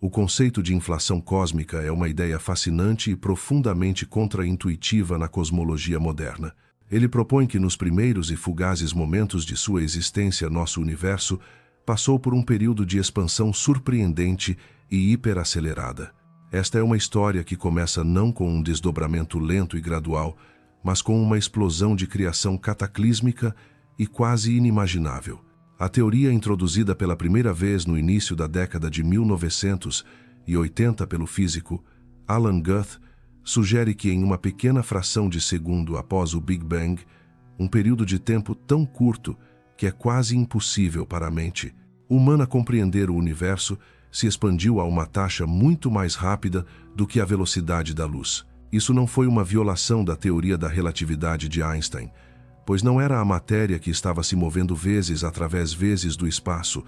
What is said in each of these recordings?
O conceito de inflação cósmica é uma ideia fascinante e profundamente contraintuitiva na cosmologia moderna. Ele propõe que nos primeiros e fugazes momentos de sua existência nosso universo passou por um período de expansão surpreendente e hiperacelerada. Esta é uma história que começa não com um desdobramento lento e gradual, mas com uma explosão de criação cataclísmica e quase inimaginável. A teoria introduzida pela primeira vez no início da década de 1980 pelo físico Alan Guth sugere que em uma pequena fração de segundo após o Big Bang, um período de tempo tão curto que é quase impossível para a mente humana compreender o universo, se expandiu a uma taxa muito mais rápida do que a velocidade da luz. Isso não foi uma violação da teoria da relatividade de Einstein, pois não era a matéria que estava se movendo vezes através vezes do espaço,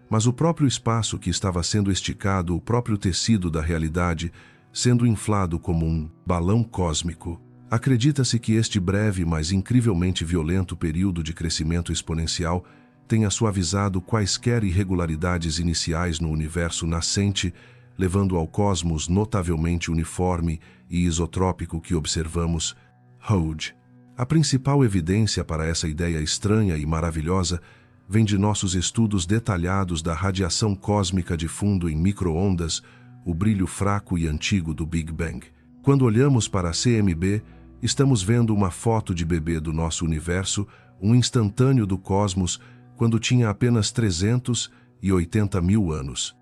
mas o próprio espaço que estava sendo esticado, o próprio tecido da realidade, sendo inflado como um balão cósmico. Acredita-se que este breve, mas incrivelmente violento período de crescimento exponencial tenha suavizado quaisquer irregularidades iniciais no universo nascente, levando ao cosmos notavelmente uniforme e isotrópico que observamos hoje. A principal evidência para essa ideia estranha e maravilhosa vem de nossos estudos detalhados da radiação cósmica de fundo em micro-ondas, o brilho fraco e antigo do Big Bang. Quando olhamos para a CMB, estamos vendo uma foto de bebê do nosso universo, um instantâneo do cosmos, quando tinha apenas 380 mil anos.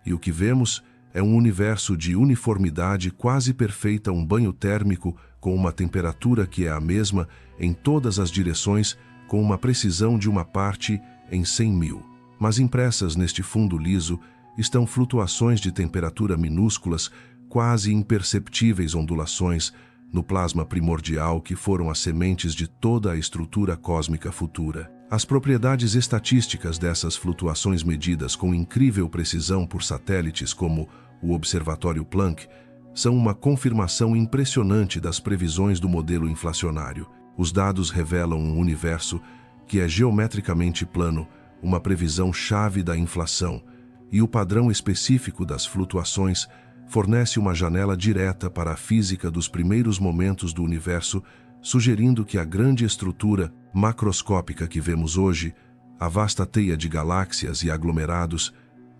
E o que vemos é um universo de uniformidade quase perfeita, um banho térmico com uma temperatura que é a mesma em todas as direções, com uma precisão de uma parte em 100 mil. Mas impressas neste fundo liso estão flutuações de temperatura minúsculas, quase imperceptíveis ondulações, no plasma primordial que foram as sementes de toda a estrutura cósmica futura. As propriedades estatísticas dessas flutuações medidas com incrível precisão por satélites como o Observatório Planck são uma confirmação impressionante das previsões do modelo inflacionário. Os dados revelam um universo que é geometricamente plano, uma previsão-chave da inflação, e o padrão específico das flutuações fornece uma janela direta para a física dos primeiros momentos do universo, sugerindo que a grande estrutura macroscópica que vemos hoje, a vasta teia de galáxias e aglomerados,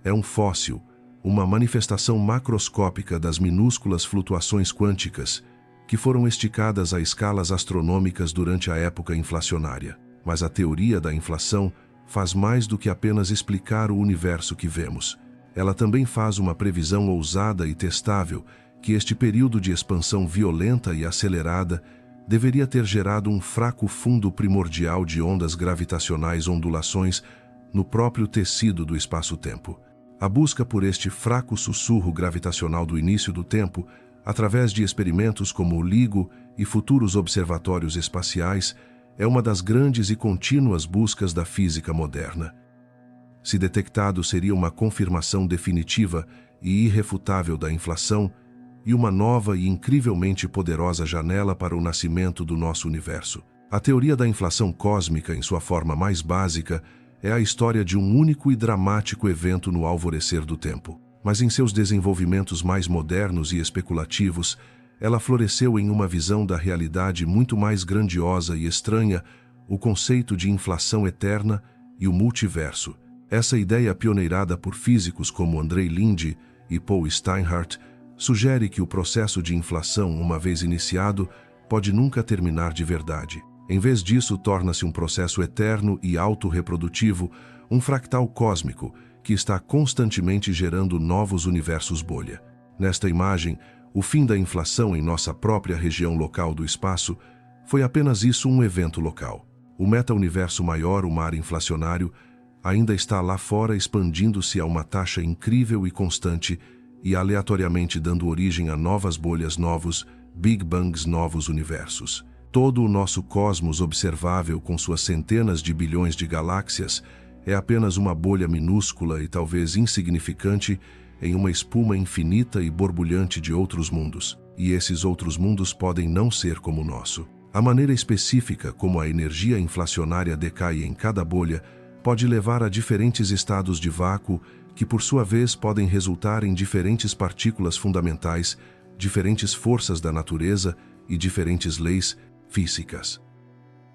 é um fóssil, uma manifestação macroscópica das minúsculas flutuações quânticas que foram esticadas a escalas astronômicas durante a época inflacionária. Mas a teoria da inflação faz mais do que apenas explicar o universo que vemos. Ela também faz uma previsão ousada e testável que este período de expansão violenta e acelerada deveria ter gerado um fraco fundo primordial de ondas gravitacionais, ondulações no próprio tecido do espaço-tempo. A busca por este fraco sussurro gravitacional do início do tempo, através de experimentos como o LIGO e futuros observatórios espaciais, é uma das grandes e contínuas buscas da física moderna. Se detectado, seria uma confirmação definitiva e irrefutável da inflação e uma nova e incrivelmente poderosa janela para o nascimento do nosso universo. A teoria da inflação cósmica, em sua forma mais básica, é a história de um único e dramático evento no alvorecer do tempo. Mas em seus desenvolvimentos mais modernos e especulativos, ela floresceu em uma visão da realidade muito mais grandiosa e estranha, o conceito de inflação eterna e o multiverso. Essa ideia pioneirada por físicos como Andrei Linde e Paul Steinhardt sugere que o processo de inflação, uma vez iniciado, pode nunca terminar de verdade. Em vez disso, torna-se um processo eterno e autorreprodutivo, um fractal cósmico que está constantemente gerando novos universos bolha. Nesta imagem, o fim da inflação em nossa própria região local do espaço foi apenas isso, um evento local. O meta-universo maior, o mar inflacionário, ainda está lá fora expandindo-se a uma taxa incrível e constante e aleatoriamente dando origem a novas bolhas, novos Big Bangs, novos universos. Todo o nosso cosmos observável com suas centenas de bilhões de galáxias é apenas uma bolha minúscula e talvez insignificante em uma espuma infinita e borbulhante de outros mundos. E esses outros mundos podem não ser como o nosso. A maneira específica como a energia inflacionária decai em cada bolha pode levar a diferentes estados de vácuo que por sua vez podem resultar em diferentes partículas fundamentais, diferentes forças da natureza e diferentes leis físicas.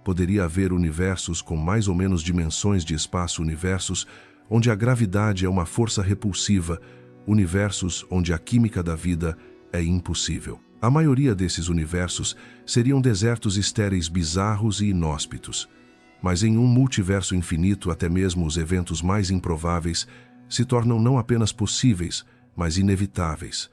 Poderia haver universos com mais ou menos dimensões de espaço-universos, onde a gravidade é uma força repulsiva, universos onde a química da vida é impossível. A maioria desses universos seriam desertos estéreis bizarros e inóspitos. Mas em um multiverso infinito, até mesmo os eventos mais improváveis se tornam não apenas possíveis, mas inevitáveis.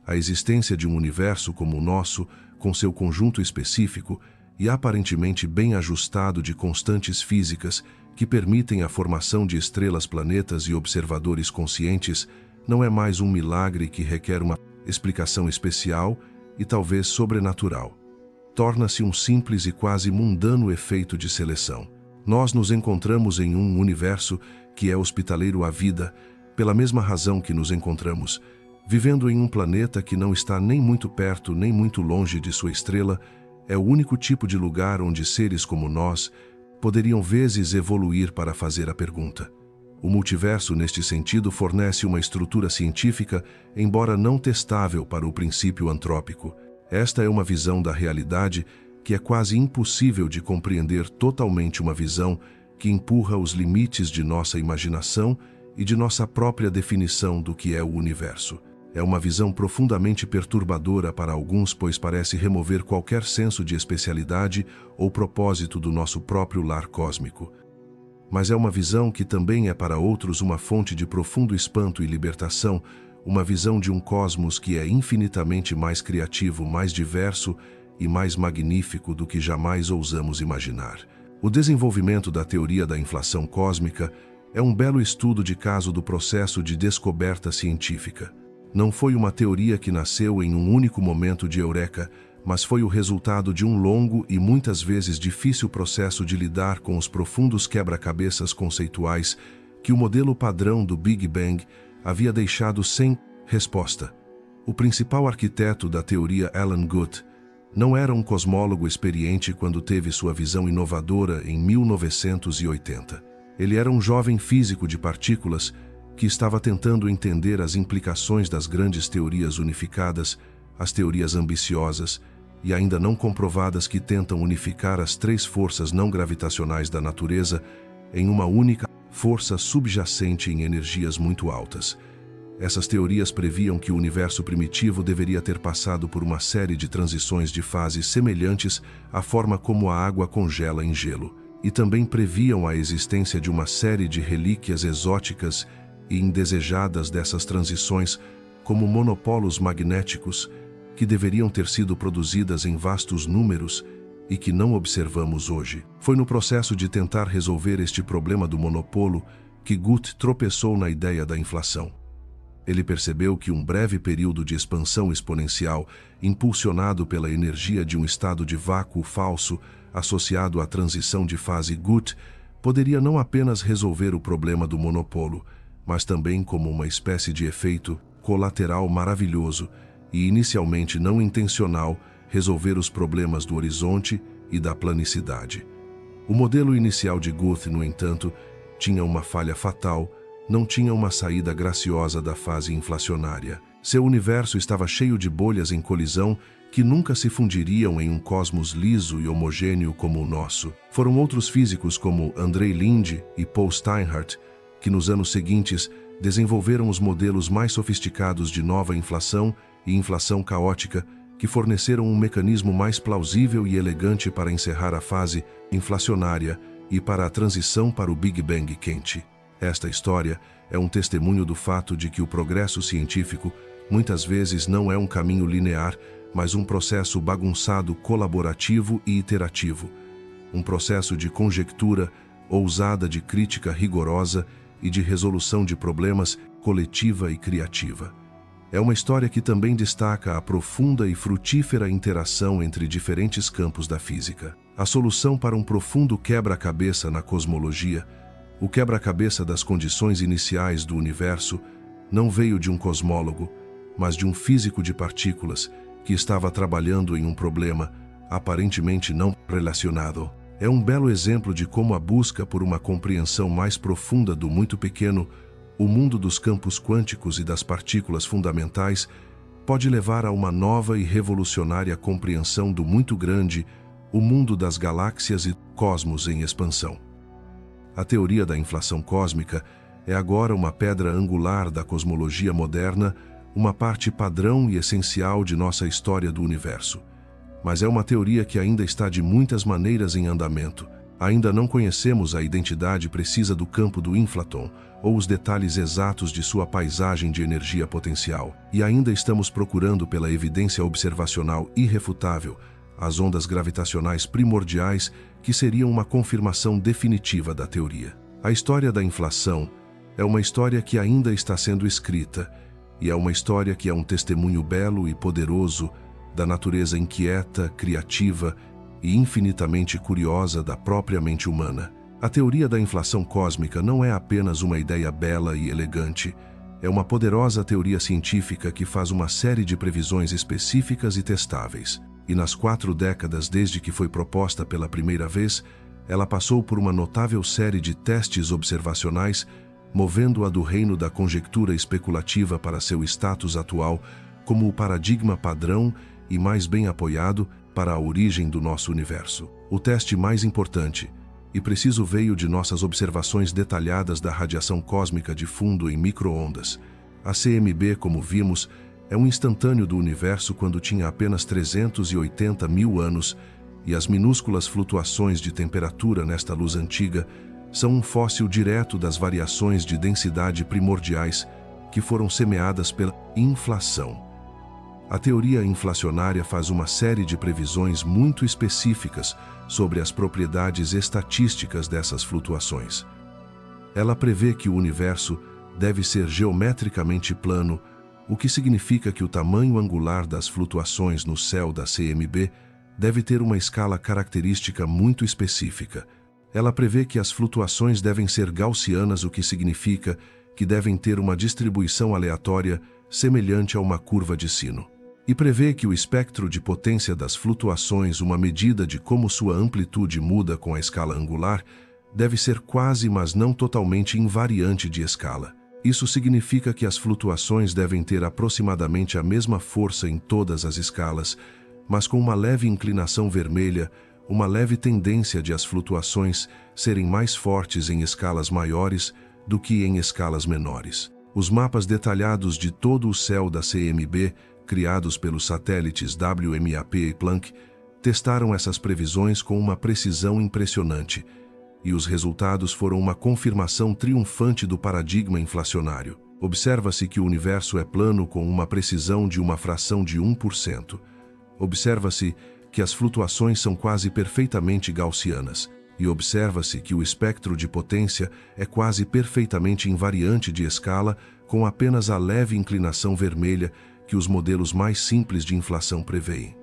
A existência de um universo como o nosso, com seu conjunto específico e aparentemente bem ajustado de constantes físicas que permitem a formação de estrelas, planetas e observadores conscientes, não é mais um milagre que requer uma explicação especial e talvez sobrenatural. Torna-se um simples e quase mundano efeito de seleção. Nós nos encontramos em um universo que é hospitaleiro à vida, pela mesma razão que nos encontramos, vivendo em um planeta que não está nem muito perto nem muito longe de sua estrela. É o único tipo de lugar onde seres como nós poderiam vezes evoluir para fazer a pergunta. O multiverso, neste sentido, fornece uma estrutura científica, embora não testável para o princípio antrópico. Esta é uma visão da realidade que é quase impossível de compreender totalmente, uma visão que empurra os limites de nossa imaginação e de nossa própria definição do que é o universo. É uma visão profundamente perturbadora para alguns, pois parece remover qualquer senso de especialidade ou propósito do nosso próprio lar cósmico. Mas é uma visão que também é para outros uma fonte de profundo espanto e libertação, uma visão de um cosmos que é infinitamente mais criativo, mais diverso e mais magnífico do que jamais ousamos imaginar. O desenvolvimento da teoria da inflação cósmica é um belo estudo de caso do processo de descoberta científica. Não foi uma teoria que nasceu em um único momento de eureka, mas foi o resultado de um longo e muitas vezes difícil processo de lidar com os profundos quebra-cabeças conceituais que o modelo padrão do Big Bang havia deixado sem resposta. O principal arquiteto da teoria, Alan Guth, não era um cosmólogo experiente quando teve sua visão inovadora em 1980. Ele era um jovem físico de partículas que estava tentando entender as implicações das grandes teorias unificadas, as teorias ambiciosas e ainda não comprovadas que tentam unificar as três forças não gravitacionais da natureza em uma única força subjacente em energias muito altas. Essas teorias previam que o universo primitivo deveria ter passado por uma série de transições de fases semelhantes à forma como a água congela em gelo, e também previam a existência de uma série de relíquias exóticas e indesejadas dessas transições, como monopolos magnéticos, que deveriam ter sido produzidas em vastos números e que não observamos hoje. Foi no processo de tentar resolver este problema do monopolo que Guth tropeçou na ideia da inflação. Ele percebeu que um breve período de expansão exponencial, impulsionado pela energia de um estado de vácuo falso associado à transição de fase Guth, poderia não apenas resolver o problema do monopolo, mas também, como uma espécie de efeito colateral maravilhoso e inicialmente não intencional, resolver os problemas do horizonte e da planicidade. O modelo inicial de Guth, no entanto, tinha uma falha fatal, não tinha uma saída graciosa da fase inflacionária. Seu universo estava cheio de bolhas em colisão que nunca se fundiriam em um cosmos liso e homogêneo como o nosso. Foram outros físicos como Andrei Linde e Paul Steinhardt que nos anos seguintes desenvolveram os modelos mais sofisticados de nova inflação e inflação caótica, que forneceram um mecanismo mais plausível e elegante para encerrar a fase inflacionária e para a transição para o Big Bang quente. Esta história é um testemunho do fato de que o progresso científico muitas vezes não é um caminho linear, mas um processo bagunçado, colaborativo e iterativo. Um processo de conjectura ousada, de crítica rigorosa e de resolução de problemas coletiva e criativa. É uma história que também destaca a profunda e frutífera interação entre diferentes campos da física. A solução para um profundo quebra-cabeça na cosmologia, o quebra-cabeça das condições iniciais do universo, não veio de um cosmólogo, mas de um físico de partículas que estava trabalhando em um problema aparentemente não relacionado. É um belo exemplo de como a busca por uma compreensão mais profunda do muito pequeno O mundo dos campos quânticos e das partículas fundamentais pode levar a uma nova e revolucionária compreensão do muito grande, o mundo das galáxias e cosmos em expansão. A teoria da inflação cósmica é agora uma pedra angular da cosmologia moderna, uma parte padrão e essencial de nossa história do universo. Mas é uma teoria que ainda está de muitas maneiras em andamento. Ainda não conhecemos a identidade precisa do campo do inflaton, ou os detalhes exatos de sua paisagem de energia potencial. E ainda estamos procurando pela evidência observacional irrefutável, as ondas gravitacionais primordiais que seriam uma confirmação definitiva da teoria. A história da inflação é uma história que ainda está sendo escrita, e é uma história que é um testemunho belo e poderoso da natureza inquieta, criativa e infinitamente curiosa da própria mente humana. A teoria da inflação cósmica não é apenas uma ideia bela e elegante, é uma poderosa teoria científica que faz uma série de previsões específicas e testáveis. E nas 4 décadas desde que foi proposta pela primeira vez, ela passou por uma notável série de testes observacionais, movendo-a do reino da conjectura especulativa para seu status atual como o paradigma padrão e mais bem apoiado para a origem do nosso universo. O teste mais importante e preciso veio de nossas observações detalhadas da radiação cósmica de fundo em micro-ondas. A CMB, como vimos, é um instantâneo do universo quando tinha apenas 380 mil anos, e as minúsculas flutuações de temperatura nesta luz antiga são um fóssil direto das variações de densidade primordiais que foram semeadas pela inflação. A teoria inflacionária faz uma série de previsões muito específicas sobre as propriedades estatísticas dessas flutuações. Ela prevê que o universo deve ser geometricamente plano, o que significa que o tamanho angular das flutuações no céu da CMB deve ter uma escala característica muito específica. Ela prevê que as flutuações devem ser gaussianas, o que significa que devem ter uma distribuição aleatória semelhante a uma curva de sino. E prevê que o espectro de potência das flutuações, uma medida de como sua amplitude muda com a escala angular, deve ser quase, mas não totalmente invariante de escala. Isso significa que as flutuações devem ter aproximadamente a mesma força em todas as escalas, mas com uma leve inclinação vermelha, uma leve tendência de as flutuações serem mais fortes em escalas maiores do que em escalas menores. Os mapas detalhados de todo o céu da CMB, criados pelos satélites WMAP e Planck, testaram essas previsões com uma precisão impressionante, e os resultados foram uma confirmação triunfante do paradigma inflacionário. Observa-se que o universo é plano com uma precisão de uma fração de 1%. Observa-se que as flutuações são quase perfeitamente gaussianas, e observa-se que o espectro de potência é quase perfeitamente invariante de escala, com apenas a leve inclinação vermelha que os modelos mais simples de inflação preveem.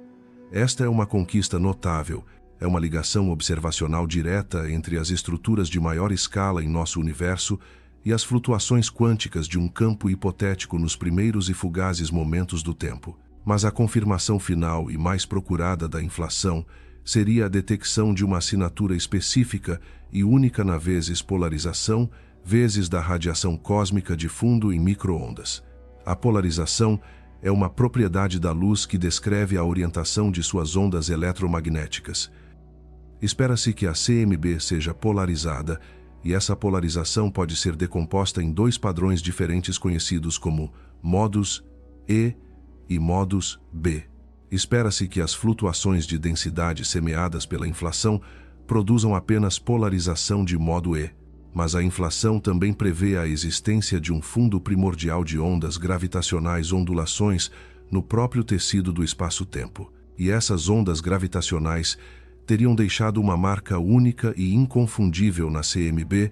Esta é uma conquista notável. É uma ligação observacional direta entre as estruturas de maior escala em nosso universo e as flutuações quânticas de um campo hipotético nos primeiros e fugazes momentos do tempo. Mas a confirmação final e mais procurada da inflação seria a detecção de uma assinatura específica e única na vezes polarização, vezes da radiação cósmica de fundo em micro-ondas. A polarização é uma propriedade da luz que descreve a orientação de suas ondas eletromagnéticas. Espera-se que a CMB seja polarizada, e essa polarização pode ser decomposta em 2 padrões diferentes conhecidos como modus E e modus B. Espera-se que as flutuações de densidade semeadas pela inflação produzam apenas polarização de modo E, mas a inflação também prevê a existência de um fundo primordial de ondas gravitacionais, ondulações, no próprio tecido do espaço-tempo. E essas ondas gravitacionais teriam deixado uma marca única e inconfundível na CMB,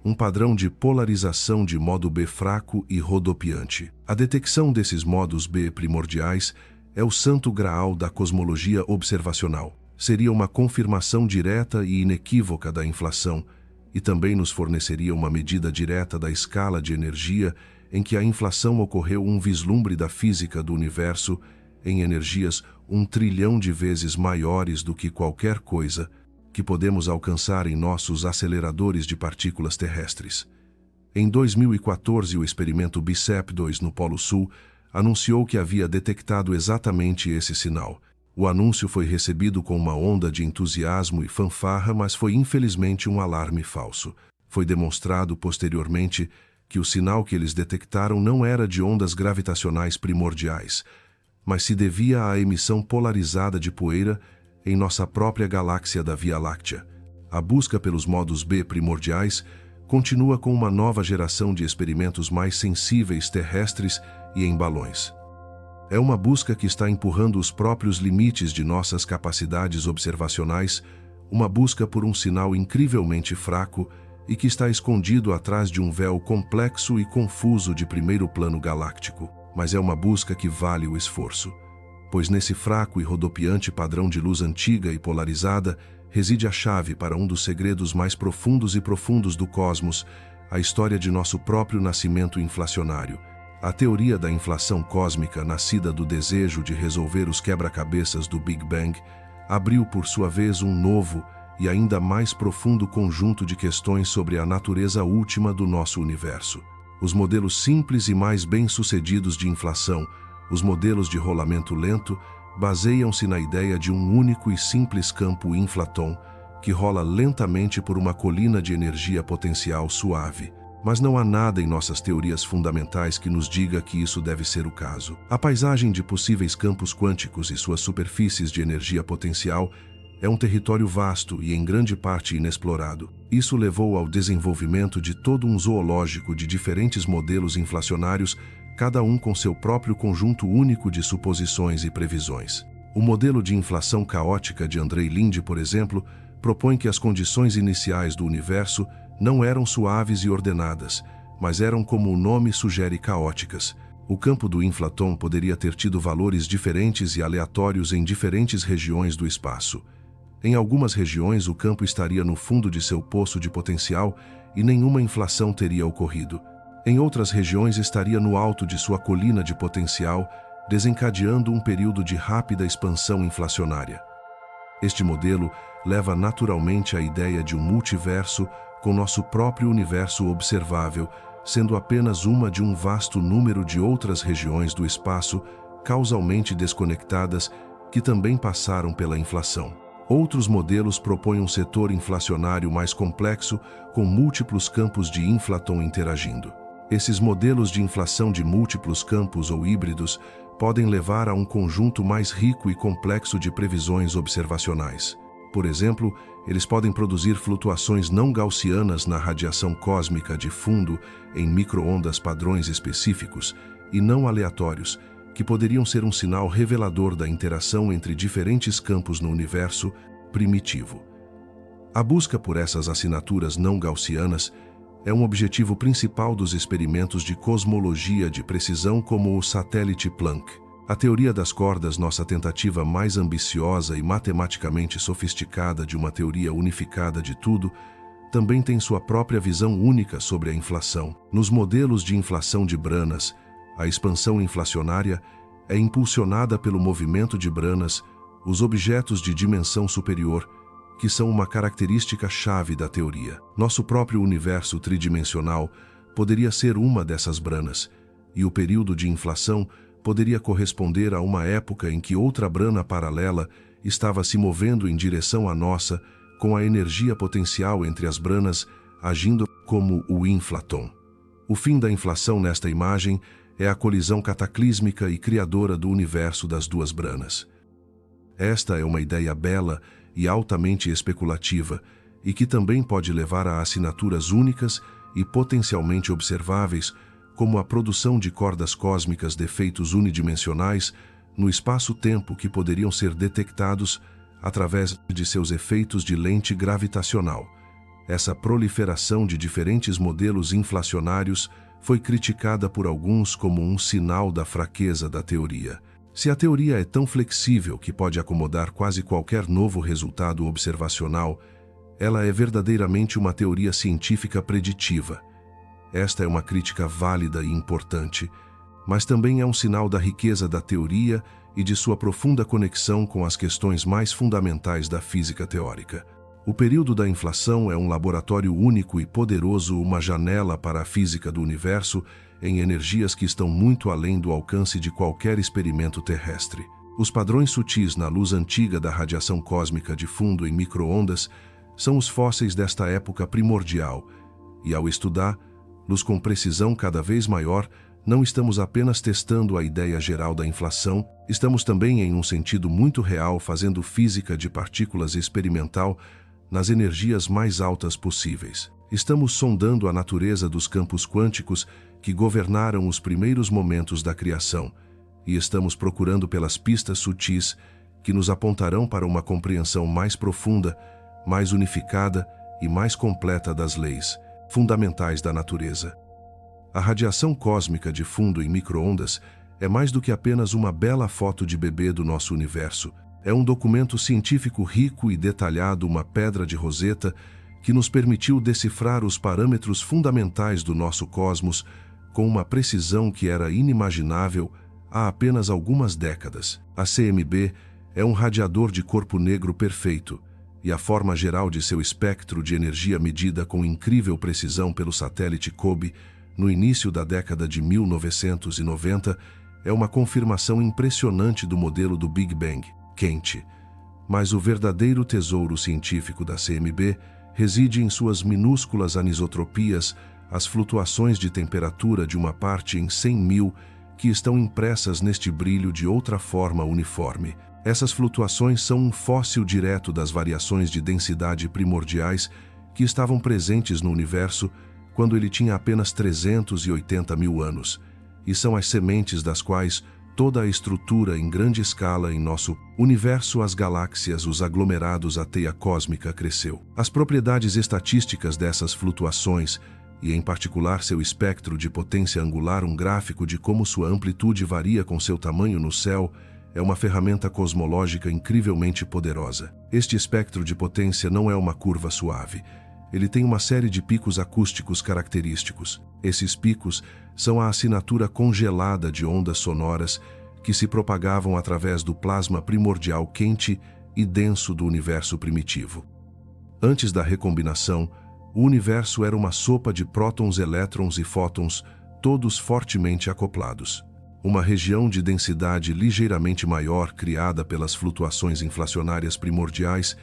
um padrão de polarização de modo B fraco e rodopiante. A detecção desses modos B primordiais é o santo graal da cosmologia observacional. Seria uma confirmação direta e inequívoca da inflação, e também nos forneceria uma medida direta da escala de energia em que a inflação ocorreu, um vislumbre da física do universo em energias 1 trilhão de vezes maiores do que qualquer coisa que podemos alcançar em nossos aceleradores de partículas terrestres. Em 2014, o experimento BICEP-2 no Polo Sul anunciou que havia detectado exatamente esse sinal. O anúncio foi recebido com uma onda de entusiasmo e fanfarra, mas foi infelizmente um alarme falso. Foi demonstrado posteriormente que o sinal que eles detectaram não era de ondas gravitacionais primordiais, mas se devia à emissão polarizada de poeira em nossa própria galáxia da Via Láctea. A busca pelos modos B primordiais continua com uma nova geração de experimentos mais sensíveis terrestres e em balões. É uma busca que está empurrando os próprios limites de nossas capacidades observacionais, uma busca por um sinal incrivelmente fraco e que está escondido atrás de um véu complexo e confuso de primeiro plano galáctico. Mas é uma busca que vale o esforço, pois nesse fraco e rodopiante padrão de luz antiga e polarizada reside a chave para um dos segredos mais profundos e profundos do cosmos, a história de nosso próprio nascimento inflacionário. A teoria da inflação cósmica, nascida do desejo de resolver os quebra-cabeças do Big Bang, abriu por sua vez um novo e ainda mais profundo conjunto de questões sobre a natureza última do nosso universo. Os modelos simples e mais bem-sucedidos de inflação, os modelos de rolamento lento, baseiam-se na ideia de um único e simples campo inflaton que rola lentamente por uma colina de energia potencial suave. Mas não há nada em nossas teorias fundamentais que nos diga que isso deve ser o caso. A paisagem de possíveis campos quânticos e suas superfícies de energia potencial é um território vasto e em grande parte inexplorado. Isso levou ao desenvolvimento de todo um zoológico de diferentes modelos inflacionários, cada um com seu próprio conjunto único de suposições e previsões. O modelo de inflação caótica de Andrei Linde, por exemplo, propõe que as condições iniciais do universo não eram suaves e ordenadas, mas eram, como o nome sugere, caóticas. O campo do inflaton poderia ter tido valores diferentes e aleatórios em diferentes regiões do espaço. Em algumas regiões, o campo estaria no fundo de seu poço de potencial e nenhuma inflação teria ocorrido. Em outras regiões, estaria no alto de sua colina de potencial, desencadeando um período de rápida expansão inflacionária. Este modelo leva naturalmente à ideia de um multiverso com nosso próprio universo observável, sendo apenas uma de um vasto número de outras regiões do espaço causalmente desconectadas que também passaram pela inflação. Outros modelos propõem um setor inflacionário mais complexo, com múltiplos campos de inflaton interagindo. Esses modelos de inflação de múltiplos campos ou híbridos podem levar a um conjunto mais rico e complexo de previsões observacionais. Por exemplo, eles podem produzir flutuações não gaussianas na radiação cósmica de fundo em micro-ondas padrões específicos e não aleatórios, que poderiam ser um sinal revelador da interação entre diferentes campos no universo primitivo. A busca por essas assinaturas não gaussianas é um objetivo principal dos experimentos de cosmologia de precisão como o satélite Planck. A teoria das cordas, nossa tentativa mais ambiciosa e matematicamente sofisticada de uma teoria unificada de tudo, também tem sua própria visão única sobre a inflação. Nos modelos de inflação de Branas, a expansão inflacionária é impulsionada pelo movimento de Branas, os objetos de dimensão superior, que são uma característica-chave da teoria. Nosso próprio universo tridimensional poderia ser uma dessas Branas, e o período de inflação poderia corresponder a uma época em que outra brana paralela estava se movendo em direção à nossa, com a energia potencial entre as branas agindo como o inflaton. O fim da inflação nesta imagem é a colisão cataclísmica e criadora do universo das duas branas. Esta é uma ideia bela e altamente especulativa, e que também pode levar a assinaturas únicas e potencialmente observáveis, como a produção de cordas cósmicas de efeitos unidimensionais no espaço-tempo que poderiam ser detectados através de seus efeitos de lente gravitacional. Essa proliferação de diferentes modelos inflacionários foi criticada por alguns como um sinal da fraqueza da teoria. Se a teoria é tão flexível que pode acomodar quase qualquer novo resultado observacional, ela é verdadeiramente uma teoria científica preditiva. Esta é uma crítica válida e importante, mas também é um sinal da riqueza da teoria e de sua profunda conexão com as questões mais fundamentais da física teórica. O período da inflação é um laboratório único e poderoso, uma janela para a física do universo em energias que estão muito além do alcance de qualquer experimento terrestre. Os padrões sutis na luz antiga da radiação cósmica de fundo em micro-ondas são os fósseis desta época primordial, e ao estudá-los com precisão cada vez maior, não estamos apenas testando a ideia geral da inflação, estamos também, em um sentido muito real, fazendo física de partículas experimental nas energias mais altas possíveis. Estamos sondando a natureza dos campos quânticos que governaram os primeiros momentos da criação, e estamos procurando pelas pistas sutis que nos apontarão para uma compreensão mais profunda, mais unificada e mais completa das leis fundamentais da natureza. A radiação cósmica de fundo em micro-ondas é mais do que apenas uma bela foto de bebê do nosso universo. É um documento científico rico e detalhado, uma pedra de Roseta que nos permitiu decifrar os parâmetros fundamentais do nosso cosmos com uma precisão que era inimaginável há apenas algumas décadas. A CMB é um radiador de corpo negro perfeito, e a forma geral de seu espectro de energia medida com incrível precisão pelo satélite COBE no início da década de 1990 é uma confirmação impressionante do modelo do Big Bang quente. Mas o verdadeiro tesouro científico da CMB reside em suas minúsculas anisotropias, as flutuações de temperatura de uma parte em 100.000 que estão impressas neste brilho de outra forma uniforme. Essas flutuações são um fóssil direto das variações de densidade primordiais que estavam presentes no universo quando ele tinha apenas 380 mil anos, e são as sementes das quais toda a estrutura em grande escala em nosso universo, as galáxias, os aglomerados, a teia cósmica cresceu. As propriedades estatísticas dessas flutuações, e em particular seu espectro de potência angular, um gráfico de como sua amplitude varia com seu tamanho no céu, é uma ferramenta cosmológica incrivelmente poderosa. Este espectro de potência não é uma curva suave. Ele tem uma série de picos acústicos característicos. Esses picos são a assinatura congelada de ondas sonoras que se propagavam através do plasma primordial quente e denso do universo primitivo. Antes da recombinação, o universo era uma sopa de prótons, elétrons e fótons, todos fortemente acoplados. Uma região de densidade ligeiramente maior, criada pelas flutuações inflacionárias primordiais,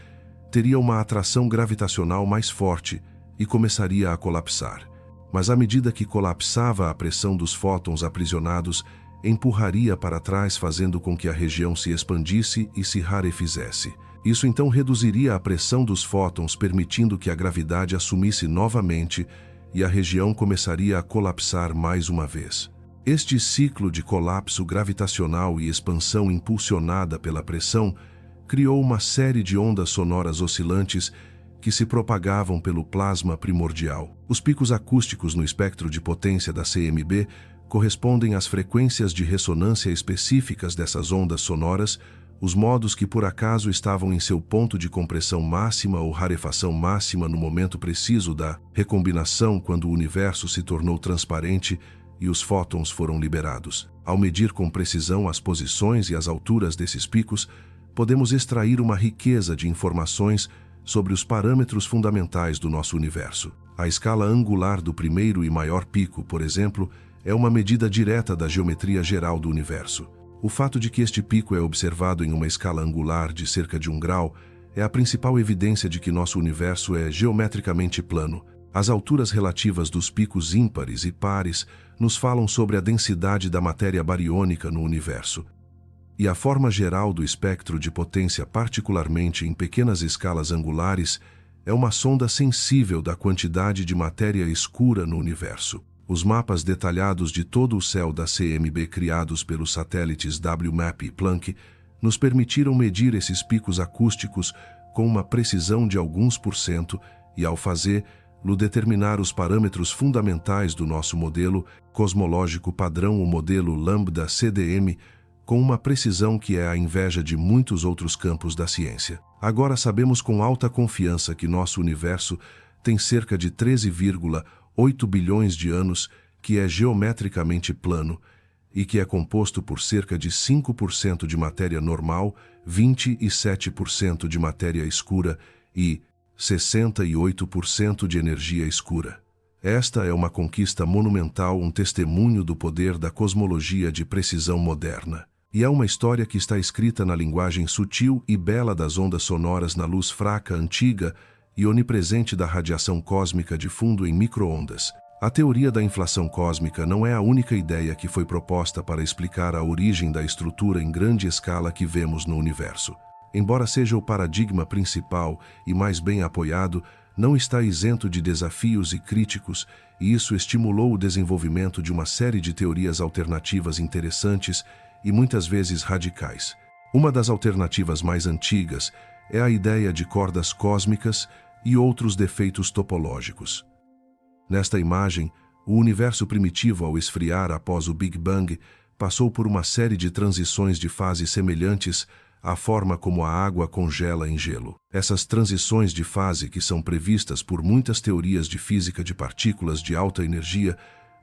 teria uma atração gravitacional mais forte e começaria a colapsar. Mas à medida que colapsava, a pressão dos fótons aprisionados empurraria para trás, fazendo com que a região se expandisse e se rarefizesse. Isso então reduziria a pressão dos fótons, permitindo que a gravidade assumisse novamente e a região começaria a colapsar mais uma vez. Este ciclo de colapso gravitacional e expansão impulsionada pela pressão criou uma série de ondas sonoras oscilantes que se propagavam pelo plasma primordial. Os picos acústicos no espectro de potência da CMB correspondem às frequências de ressonância específicas dessas ondas sonoras, os modos que por acaso estavam em seu ponto de compressão máxima ou rarefação máxima no momento preciso da recombinação, quando o universo se tornou transparente e os fótons foram liberados. Ao medir com precisão as posições e as alturas desses picos, podemos extrair uma riqueza de informações sobre os parâmetros fundamentais do nosso universo. A escala angular do primeiro e maior pico, por exemplo, é uma medida direta da geometria geral do universo. O fato de que este pico é observado em uma escala angular de cerca de 1 grau é a principal evidência de que nosso universo é geometricamente plano. As alturas relativas dos picos ímpares e pares nos falam sobre a densidade da matéria bariônica no universo. E a forma geral do espectro de potência, particularmente em pequenas escalas angulares, é uma sonda sensível da quantidade de matéria escura no universo. Os mapas detalhados de todo o céu da CMB criados pelos satélites WMAP e Planck nos permitiram medir esses picos acústicos com uma precisão de alguns % e, ao fazê-lo, determinar os parâmetros fundamentais do nosso modelo cosmológico padrão, o modelo Lambda CDM, com uma precisão que é a inveja de muitos outros campos da ciência. Agora sabemos com alta confiança que nosso universo tem cerca de 13,8 bilhões de anos, que é geometricamente plano e que é composto por cerca de 5% de matéria normal, 27% de matéria escura e 68% de energia escura. Esta é uma conquista monumental, um testemunho do poder da cosmologia de precisão moderna. E é uma história que está escrita na linguagem sutil e bela das ondas sonoras, na luz fraca, antiga e onipresente da radiação cósmica de fundo em micro-ondas. A teoria da inflação cósmica não é a única ideia que foi proposta para explicar a origem da estrutura em grande escala que vemos no universo. Embora seja o paradigma principal e mais bem apoiado, não está isento de desafios e críticos, e isso estimulou o desenvolvimento de uma série de teorias alternativas interessantes e muitas vezes radicais. Uma das alternativas mais antigas é a ideia de cordas cósmicas e outros defeitos topológicos. Nesta imagem, o universo primitivo, ao esfriar após o Big Bang, passou por uma série de transições de fase semelhantes à forma como a água congela em gelo. Essas transições de fase, que são previstas por muitas teorias de física de partículas de alta energia,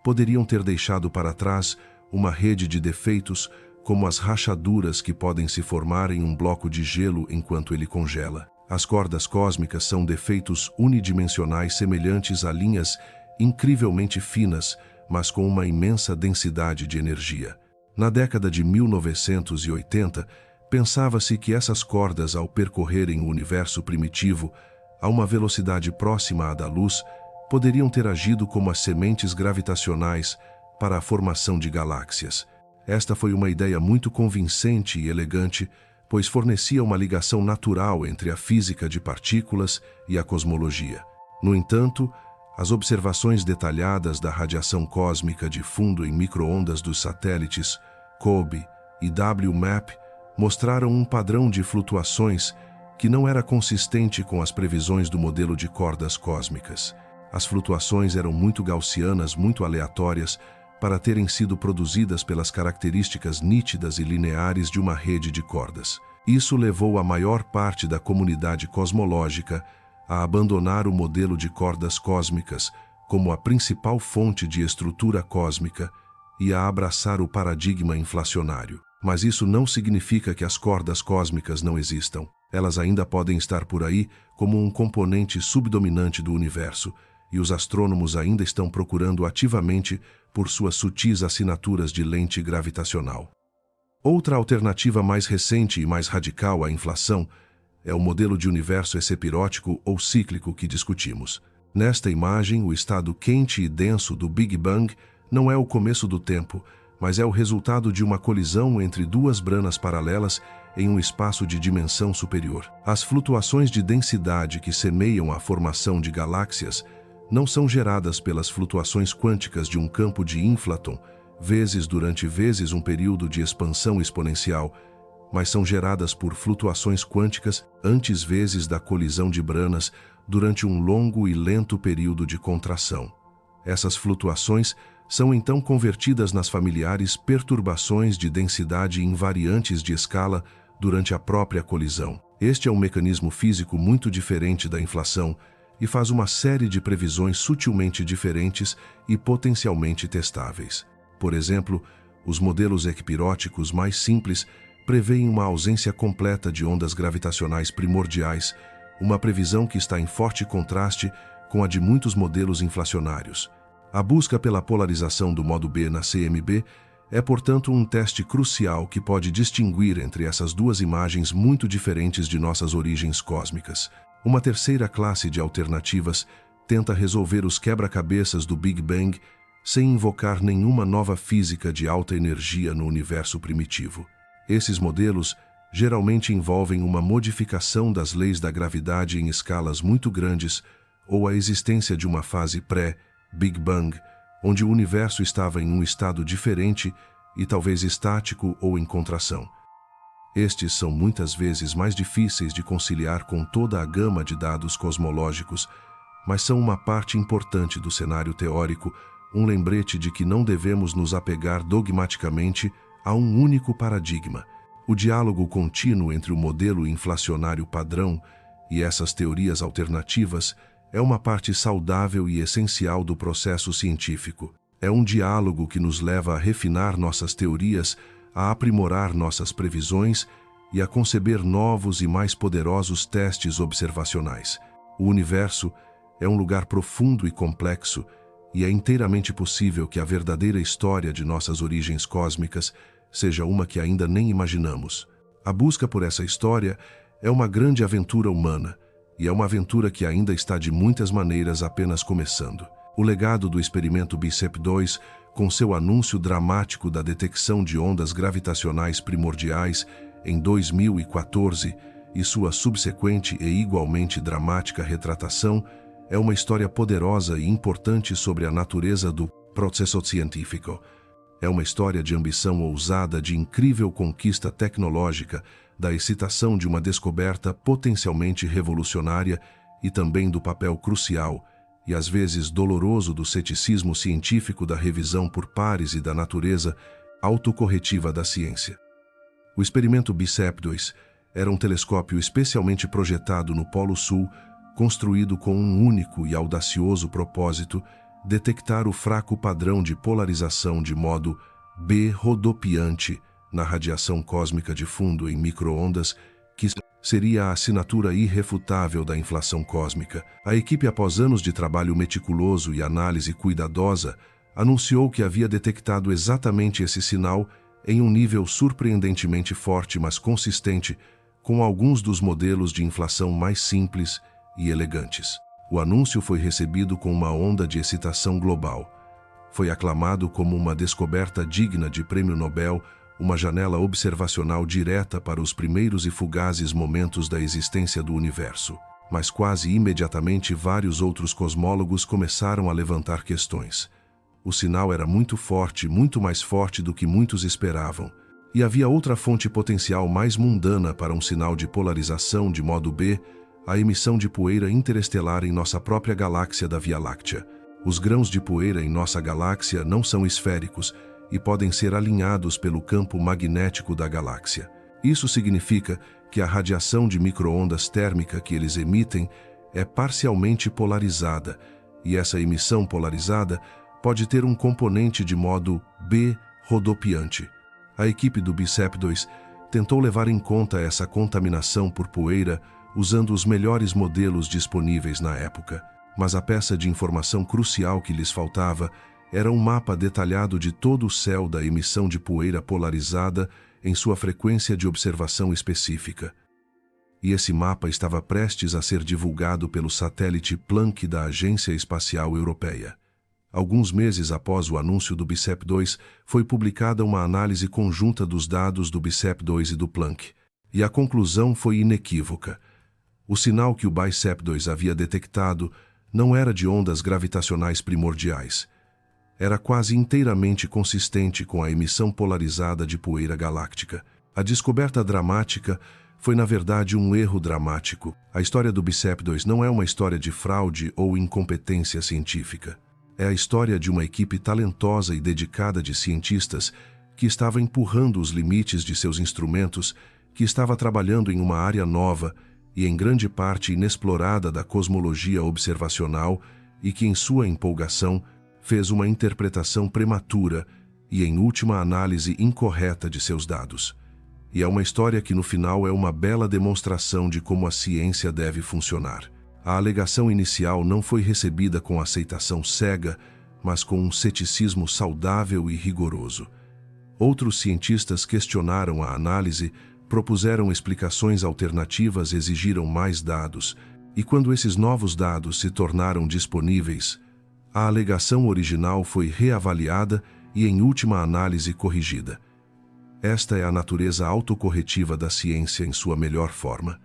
poderiam ter deixado para trás uma rede de defeitos, como as rachaduras que podem se formar em um bloco de gelo enquanto ele congela. As cordas cósmicas são defeitos unidimensionais semelhantes a linhas incrivelmente finas, mas com uma imensa densidade de energia. Na década de 1980, pensava-se que essas cordas, ao percorrerem o universo primitivo a uma velocidade próxima à da luz, poderiam ter agido como as sementes gravitacionais para a formação de galáxias. Esta foi uma ideia muito convincente e elegante, pois fornecia uma ligação natural entre a física de partículas e a cosmologia. No entanto, as observações detalhadas da radiação cósmica de fundo em micro-ondas dos satélites COBE e WMAP mostraram um padrão de flutuações que não era consistente com as previsões do modelo de cordas cósmicas. As flutuações eram muito gaussianas, muito aleatórias, para terem sido produzidas pelas características nítidas e lineares de uma rede de cordas. Isso levou a maior parte da comunidade cosmológica a abandonar o modelo de cordas cósmicas como a principal fonte de estrutura cósmica e a abraçar o paradigma inflacionário. Mas isso não significa que as cordas cósmicas não existam. Elas ainda podem estar por aí como um componente subdominante do universo, e os astrônomos ainda estão procurando ativamente por suas sutis assinaturas de lente gravitacional. Outra alternativa mais recente e mais radical à inflação é o modelo de universo excepirótico ou cíclico que discutimos. Nesta imagem, o estado quente e denso do Big Bang não é o começo do tempo, mas é o resultado de uma colisão entre duas branas paralelas em um espaço de dimensão superior. As flutuações de densidade que semeiam a formação de galáxias não são geradas pelas flutuações quânticas de um campo de inflaton, vezes durante vezes um período de expansão exponencial, mas são geradas por flutuações quânticas antes vezes da colisão de branas durante um longo e lento período de contração. Essas flutuações são então convertidas nas familiares perturbações de densidade invariantes de escala durante a própria colisão. Este é um mecanismo físico muito diferente da inflação e faz uma série de previsões sutilmente diferentes e potencialmente testáveis. Por exemplo, os modelos equipiróticos mais simples preveem uma ausência completa de ondas gravitacionais primordiais, uma previsão que está em forte contraste com a de muitos modelos inflacionários. A busca pela polarização do modo B na CMB é, portanto, um teste crucial que pode distinguir entre essas duas imagens muito diferentes de nossas origens cósmicas. Uma terceira classe de alternativas tenta resolver os quebra-cabeças do Big Bang sem invocar nenhuma nova física de alta energia no universo primitivo. Esses modelos geralmente envolvem uma modificação das leis da gravidade em escalas muito grandes ou a existência de uma fase pré-Big Bang, onde o universo estava em um estado diferente e talvez estático ou em contração. Estes são muitas vezes mais difíceis de conciliar com toda a gama de dados cosmológicos, mas são uma parte importante do cenário teórico, um lembrete de que não devemos nos apegar dogmaticamente a um único paradigma. O diálogo contínuo entre o modelo inflacionário padrão e essas teorias alternativas é uma parte saudável e essencial do processo científico. É um diálogo que nos leva a refinar nossas teorias, a aprimorar nossas previsões e a conceber novos e mais poderosos testes observacionais. O universo é um lugar profundo e complexo, e é inteiramente possível que a verdadeira história de nossas origens cósmicas seja uma que ainda nem imaginamos. A busca por essa história é uma grande aventura humana, e é uma aventura que ainda está de muitas maneiras apenas começando. O legado do experimento BICEP-2, com seu anúncio dramático da detecção de ondas gravitacionais primordiais em 2014 e sua subsequente e igualmente dramática retratação, é uma história poderosa e importante sobre a natureza do processo científico. É uma história de ambição ousada, de incrível conquista tecnológica, da excitação de uma descoberta potencialmente revolucionária e também do papel crucial e às vezes doloroso do ceticismo científico, da revisão por pares e da natureza autocorretiva da ciência. O experimento BICEP-2 era um telescópio especialmente projetado no Polo Sul, construído com um único e audacioso propósito: detectar o fraco padrão de polarização de modo B rodopiante na radiação cósmica de fundo em micro-ondas, que seria a assinatura irrefutável da inflação cósmica. A equipe, após anos de trabalho meticuloso e análise cuidadosa, anunciou que havia detectado exatamente esse sinal em um nível surpreendentemente forte, mas consistente, com alguns dos modelos de inflação mais simples e elegantes. O anúncio foi recebido com uma onda de excitação global. Foi aclamado como uma descoberta digna de prêmio Nobel, uma janela observacional direta para os primeiros e fugazes momentos da existência do universo. Mas quase imediatamente vários outros cosmólogos começaram a levantar questões. O sinal era muito forte, muito mais forte do que muitos esperavam. E havia outra fonte potencial mais mundana para um sinal de polarização de modo B: a emissão de poeira interestelar em nossa própria galáxia da Via Láctea. Os grãos de poeira em nossa galáxia não são esféricos e podem ser alinhados pelo campo magnético da galáxia. Isso significa que a radiação de micro-ondas térmica que eles emitem é parcialmente polarizada, e essa emissão polarizada pode ter um componente de modo B rodopiante. A equipe do BICEP-2 tentou levar em conta essa contaminação por poeira usando os melhores modelos disponíveis na época, mas a peça de informação crucial que lhes faltava era um mapa detalhado de todo o céu da emissão de poeira polarizada em sua frequência de observação específica. E esse mapa estava prestes a ser divulgado pelo satélite Planck da Agência Espacial Europeia. Alguns meses após o anúncio do BICEP-2, foi publicada uma análise conjunta dos dados do BICEP-2 e do Planck, e a conclusão foi inequívoca. O sinal que o BICEP-2 havia detectado não era de ondas gravitacionais primordiais. Era quase inteiramente consistente com a emissão polarizada de poeira galáctica. A descoberta dramática foi, na verdade, um erro dramático. A história do BICEP-2 não é uma história de fraude ou incompetência científica. É a história de uma equipe talentosa e dedicada de cientistas que estava empurrando os limites de seus instrumentos, que estava trabalhando em uma área nova e em grande parte inexplorada da cosmologia observacional e que, em sua empolgação, fez uma interpretação prematura e, em última análise, incorreta de seus dados. E é uma história que, no final, é uma bela demonstração de como a ciência deve funcionar. A alegação inicial não foi recebida com aceitação cega, mas com um ceticismo saudável e rigoroso. Outros cientistas questionaram a análise, propuseram explicações alternativas, exigiram mais dados, e quando esses novos dados se tornaram disponíveis, a alegação original foi reavaliada e, em última análise, corrigida. Esta é a natureza autocorretiva da ciência em sua melhor forma.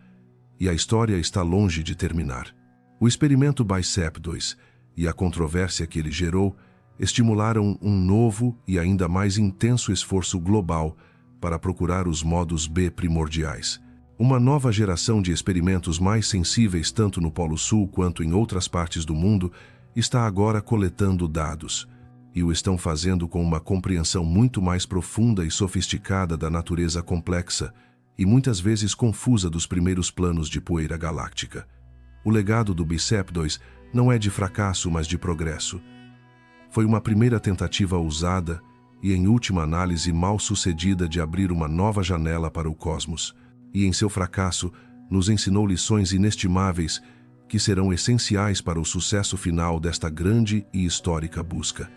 E a história está longe de terminar. O experimento BICEP-2 e a controvérsia que ele gerou estimularam um novo e ainda mais intenso esforço global para procurar os modos B primordiais. Uma nova geração de experimentos mais sensíveis tanto no Polo Sul quanto em outras partes do mundo está agora coletando dados, e o estão fazendo com uma compreensão muito mais profunda e sofisticada da natureza complexa e muitas vezes confusa dos primeiros planos de poeira galáctica. O legado do BICEP-2 não é de fracasso, mas de progresso. Foi uma primeira tentativa ousada e, em última análise, mal sucedida de abrir uma nova janela para o cosmos, e em seu fracasso nos ensinou lições inestimáveis que serão essenciais para o sucesso final desta grande e histórica busca.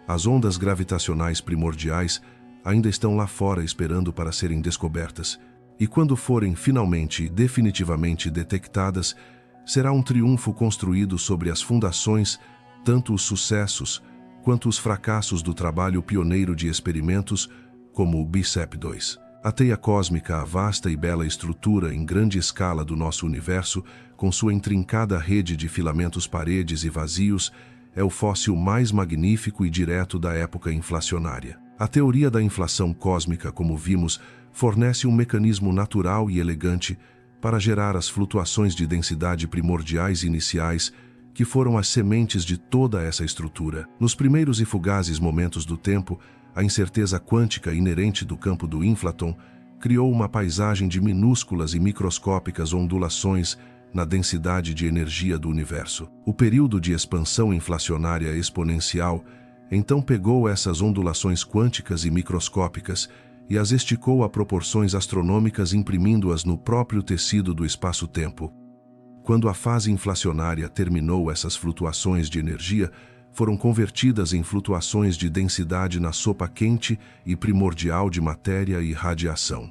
As ondas gravitacionais primordiais ainda estão lá fora esperando para serem descobertas, e quando forem finalmente e definitivamente detectadas, será um triunfo construído sobre as fundações, tanto os sucessos quanto os fracassos do trabalho pioneiro de experimentos como o BICEP-2. A teia cósmica, a vasta e bela estrutura em grande escala do nosso universo, com sua intrincada rede de filamentos paredes e vazios, é o fóssil mais magnífico e direto da época inflacionária. A teoria da inflação cósmica, como vimos, fornece um mecanismo natural e elegante para gerar as flutuações de densidade primordiais iniciais que foram as sementes de toda essa estrutura. Nos primeiros e fugazes momentos do tempo, a incerteza quântica inerente do campo do inflaton criou uma paisagem de minúsculas e microscópicas ondulações na densidade de energia do universo. O período de expansão inflacionária exponencial então pegou essas ondulações quânticas e microscópicas e as esticou a proporções astronômicas, imprimindo-as no próprio tecido do espaço-tempo. Quando a fase inflacionária terminou, essas flutuações de energia foram convertidas em flutuações de densidade na sopa quente e primordial de matéria e radiação.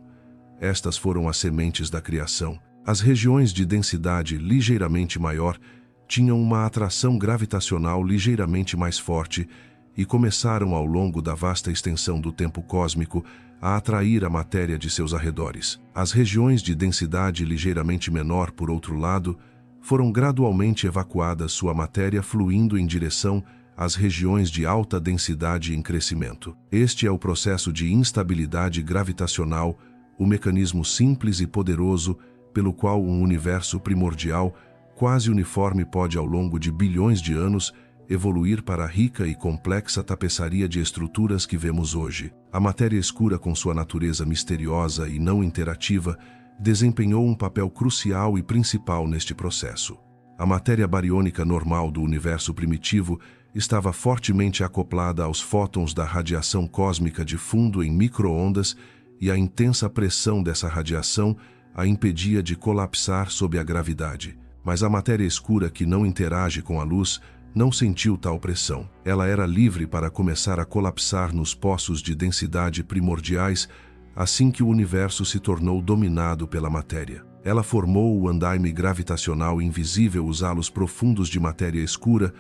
Estas foram as sementes da criação. As regiões de densidade ligeiramente maior tinham uma atração gravitacional ligeiramente mais forte e começaram, ao longo da vasta extensão do tempo cósmico, a atrair a matéria de seus arredores. As regiões de densidade ligeiramente menor, por outro lado, foram gradualmente evacuadas, sua matéria fluindo em direção às regiões de alta densidade em crescimento. Este é o processo de instabilidade gravitacional, o mecanismo simples e poderoso pelo qual um universo primordial, quase uniforme, pode, ao longo de bilhões de anos, evoluir para a rica e complexa tapeçaria de estruturas que vemos hoje. A matéria escura, com sua natureza misteriosa e não interativa, desempenhou um papel crucial e principal neste processo. A matéria bariônica normal do universo primitivo estava fortemente acoplada aos fótons da radiação cósmica de fundo em micro-ondas, e a intensa pressão dessa radiação a impedia de colapsar sob a gravidade. Mas a matéria escura, que não interage com a luz, não sentiu tal pressão. Ela era livre para começar a colapsar nos poços de densidade primordiais assim que o universo se tornou dominado pela matéria. Ela formou o andaime gravitacional invisível, os halos profundos de matéria escura,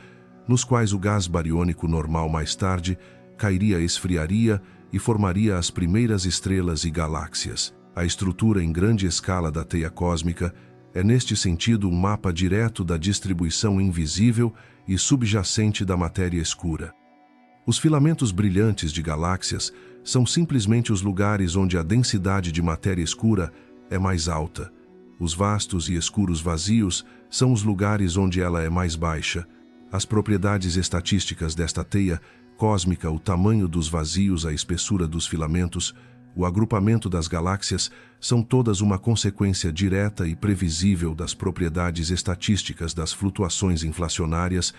nos quais o gás bariônico normal mais tarde cairia, esfriaria e formaria as primeiras estrelas e galáxias. A estrutura em grande escala da teia cósmica é, neste sentido, um mapa direto da distribuição invisível e subjacente da matéria escura. Os filamentos brilhantes de galáxias são simplesmente os lugares onde a densidade de matéria escura é mais alta. Os vastos e escuros vazios são os lugares onde ela é mais baixa. As propriedades estatísticas desta teia cósmica, o tamanho dos vazios, a espessura dos filamentos, o agrupamento das galáxias, são todas uma consequência direta e previsível das propriedades estatísticas das flutuações inflacionárias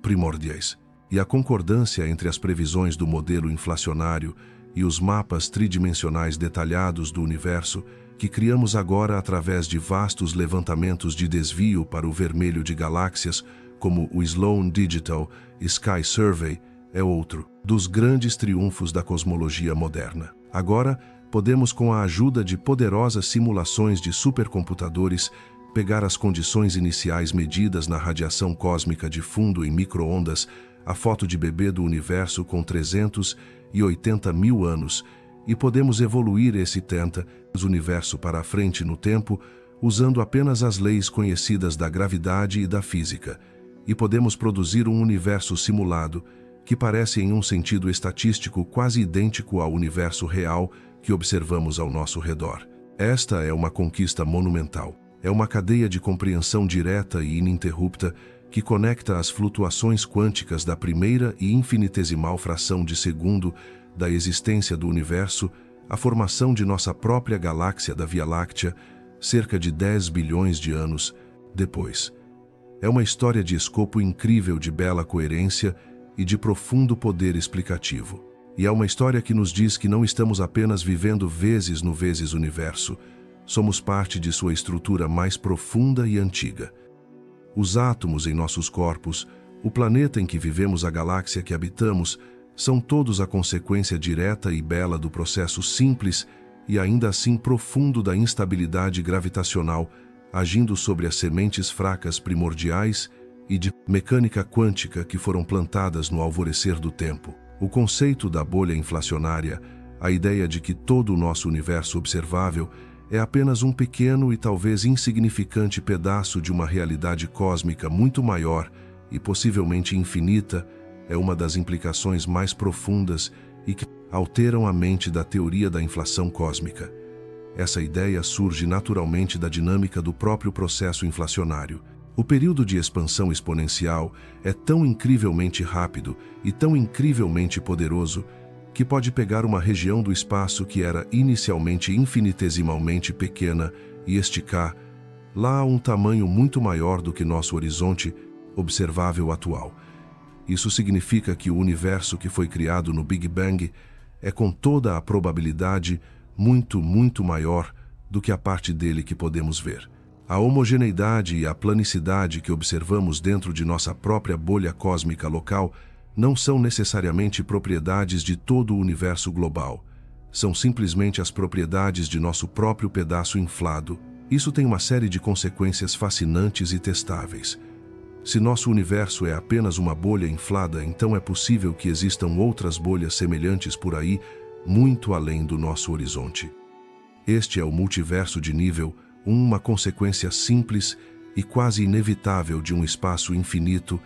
primordiais. E a concordância entre as previsões do modelo inflacionário e os mapas tridimensionais detalhados do universo que criamos agora através de vastos levantamentos de desvio para o vermelho de galáxias, como o Sloan Digital Sky Survey, é outro dos grandes triunfos da cosmologia moderna. Agora, podemos, com a ajuda de poderosas simulações de supercomputadores, pegar as condições iniciais medidas na radiação cósmica de fundo em micro-ondas, a foto de bebê do universo com 380 mil anos, e podemos evoluir esse universo para a frente no tempo, usando apenas as leis conhecidas da gravidade e da física, e podemos produzir um universo simulado, que parece, em um sentido estatístico, quase idêntico ao universo real que observamos ao nosso redor. Esta é uma conquista monumental. É uma cadeia de compreensão direta e ininterrupta que conecta as flutuações quânticas da primeira e infinitesimal fração de segundo da existência do universo à formação de nossa própria galáxia da Via Láctea, cerca de 10 bilhões de anos depois. É uma história de escopo incrível, de bela coerência e de profundo poder explicativo. E é uma história que nos diz que não estamos apenas vivendo vezes no vezes universo, somos parte de sua estrutura mais profunda e antiga. Os átomos em nossos corpos, o planeta em que vivemos, a galáxia que habitamos, são todos a consequência direta e bela do processo simples e ainda assim profundo da instabilidade gravitacional, agindo sobre as sementes fracas primordiais e de mecânica quântica que foram plantadas no alvorecer do tempo. O conceito da bolha inflacionária, a ideia de que todo o nosso universo observável é apenas um pequeno e talvez insignificante pedaço de uma realidade cósmica muito maior e possivelmente infinita, é uma das implicações mais profundas e que alteram a mente da teoria da inflação cósmica. Essa ideia surge naturalmente da dinâmica do próprio processo inflacionário. O período de expansão exponencial é tão incrivelmente rápido e tão incrivelmente poderoso que pode pegar uma região do espaço que era inicialmente infinitesimalmente pequena e esticar lá a um tamanho muito maior do que nosso horizonte observável atual. Isso significa que o universo que foi criado no Big Bang é, com toda a probabilidade, muito, muito maior do que a parte dele que podemos ver. A homogeneidade e a planicidade que observamos dentro de nossa própria bolha cósmica local não são necessariamente propriedades de todo o universo global. São simplesmente as propriedades de nosso próprio pedaço inflado. Isso tem uma série de consequências fascinantes e testáveis. Se nosso universo é apenas uma bolha inflada, então é possível que existam outras bolhas semelhantes por aí, muito além do nosso horizonte. Este é o multiverso de nível 1, uma consequência simples e quase inevitável de um espaço infinito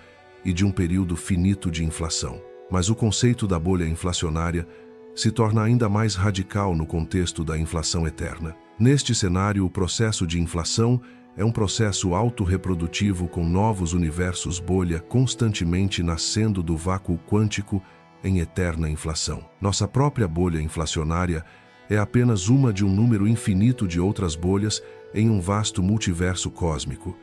e de um período finito de inflação. Mas o conceito da bolha inflacionária se torna ainda mais radical no contexto da inflação eterna. Neste cenário, o processo de inflação é um processo autorreprodutivo com novos universos bolha constantemente nascendo do vácuo quântico em eterna inflação. Nossa própria bolha inflacionária é apenas uma de um número infinito de outras bolhas em um vasto multiverso cósmico.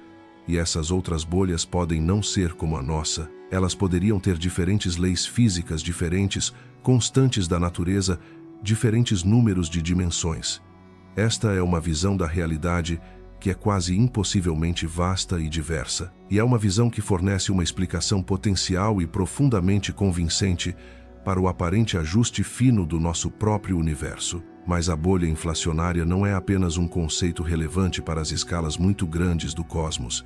E essas outras bolhas podem não ser como a nossa. Elas poderiam ter diferentes leis físicas diferentes, constantes da natureza, diferentes números de dimensões. Esta é uma visão da realidade que é quase impossivelmente vasta e diversa. E é uma visão que fornece uma explicação potencial e profundamente convincente para o aparente ajuste fino do nosso próprio universo. Mas a bolha inflacionária não é apenas um conceito relevante para as escalas muito grandes do cosmos.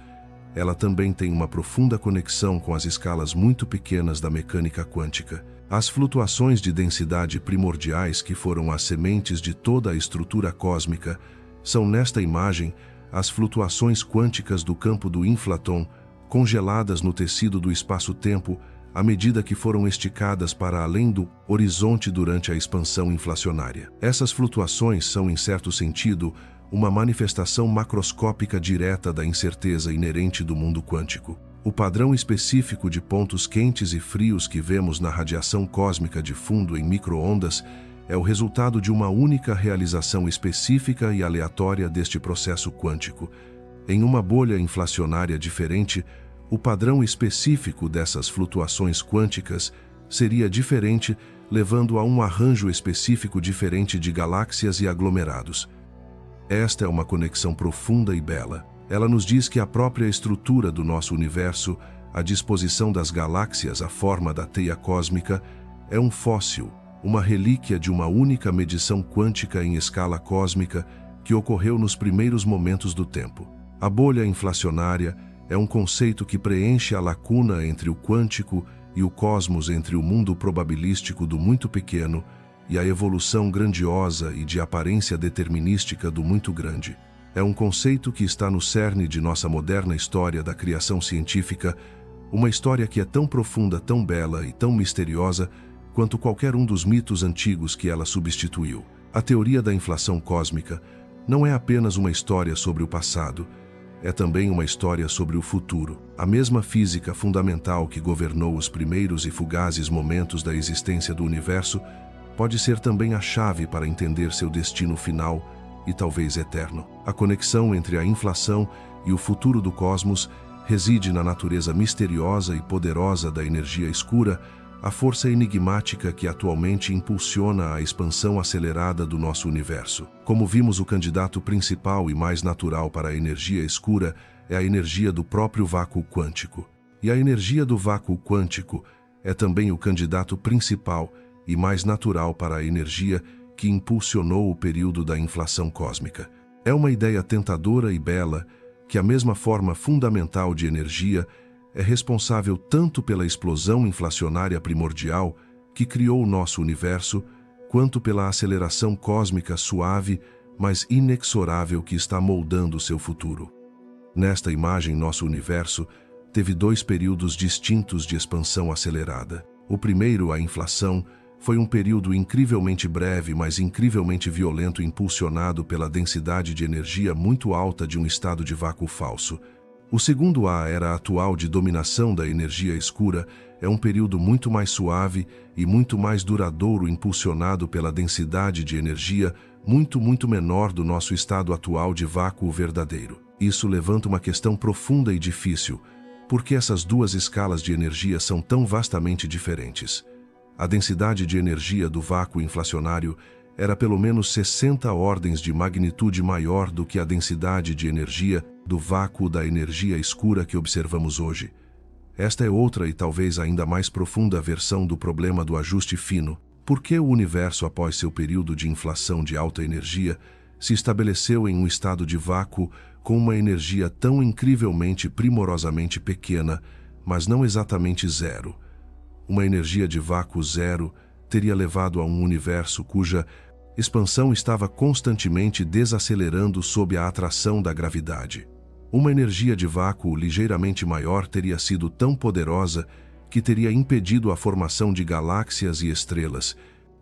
Ela também tem uma profunda conexão com as escalas muito pequenas da mecânica quântica. As flutuações de densidade primordiais que foram as sementes de toda a estrutura cósmica são, nesta imagem, as flutuações quânticas do campo do inflaton, congeladas no tecido do espaço-tempo à medida que foram esticadas para além do horizonte durante a expansão inflacionária. Essas flutuações são, em certo sentido, uma manifestação macroscópica direta da incerteza inerente do mundo quântico. O padrão específico de pontos quentes e frios que vemos na radiação cósmica de fundo em micro-ondas é o resultado de uma única realização específica e aleatória deste processo quântico. Em uma bolha inflacionária diferente, o padrão específico dessas flutuações quânticas seria diferente, levando a um arranjo específico diferente de galáxias e aglomerados. Esta é uma conexão profunda e bela. Ela nos diz que a própria estrutura do nosso universo, a disposição das galáxias, a forma da teia cósmica, é um fóssil, uma relíquia de uma única medição quântica em escala cósmica que ocorreu nos primeiros momentos do tempo. A bolha inflacionária é um conceito que preenche a lacuna entre o quântico e o cosmos, entre o mundo probabilístico do muito pequeno e a evolução grandiosa e de aparência determinística do muito grande. É um conceito que está no cerne de nossa moderna história da criação científica, uma história que é tão profunda, tão bela e tão misteriosa quanto qualquer um dos mitos antigos que ela substituiu. A teoria da inflação cósmica não é apenas uma história sobre o passado, é também uma história sobre o futuro. A mesma física fundamental que governou os primeiros e fugazes momentos da existência do universo pode ser também a chave para entender seu destino final e talvez eterno. A conexão entre a inflação e o futuro do cosmos reside na natureza misteriosa e poderosa da energia escura, a força enigmática que atualmente impulsiona a expansão acelerada do nosso universo. Como vimos, o candidato principal e mais natural para a energia escura é a energia do próprio vácuo quântico. E a energia do vácuo quântico é também o candidato principal e mais natural para a energia que impulsionou o período da inflação cósmica. É uma ideia tentadora e bela que a mesma forma fundamental de energia é responsável tanto pela explosão inflacionária primordial que criou o nosso universo, quanto pela aceleração cósmica suave, mas inexorável que está moldando seu futuro. Nesta imagem, nosso universo teve dois períodos distintos de expansão acelerada. O primeiro, a inflação, foi um período incrivelmente breve, mas incrivelmente violento, impulsionado pela densidade de energia muito alta de um estado de vácuo falso. O segundo, a era atual de dominação da energia escura, é um período muito mais suave e muito mais duradouro, impulsionado pela densidade de energia muito menor do nosso estado atual de vácuo verdadeiro. Isso levanta uma questão profunda e difícil. Por que essas duas escalas de energia são tão vastamente diferentes? A densidade de energia do vácuo inflacionário era pelo menos 60 ordens de magnitude maior do que a densidade de energia do vácuo da energia escura que observamos hoje. Esta é outra e talvez ainda mais profunda versão do problema do ajuste fino. Por que o universo, após seu período de inflação de alta energia, se estabeleceu em um estado de vácuo com uma energia tão incrivelmente, primorosamente pequena, mas não exatamente zero? Uma energia de vácuo zero teria levado a um universo cuja expansão estava constantemente desacelerando sob a atração da gravidade. Uma energia de vácuo ligeiramente maior teria sido tão poderosa que teria impedido a formação de galáxias e estrelas.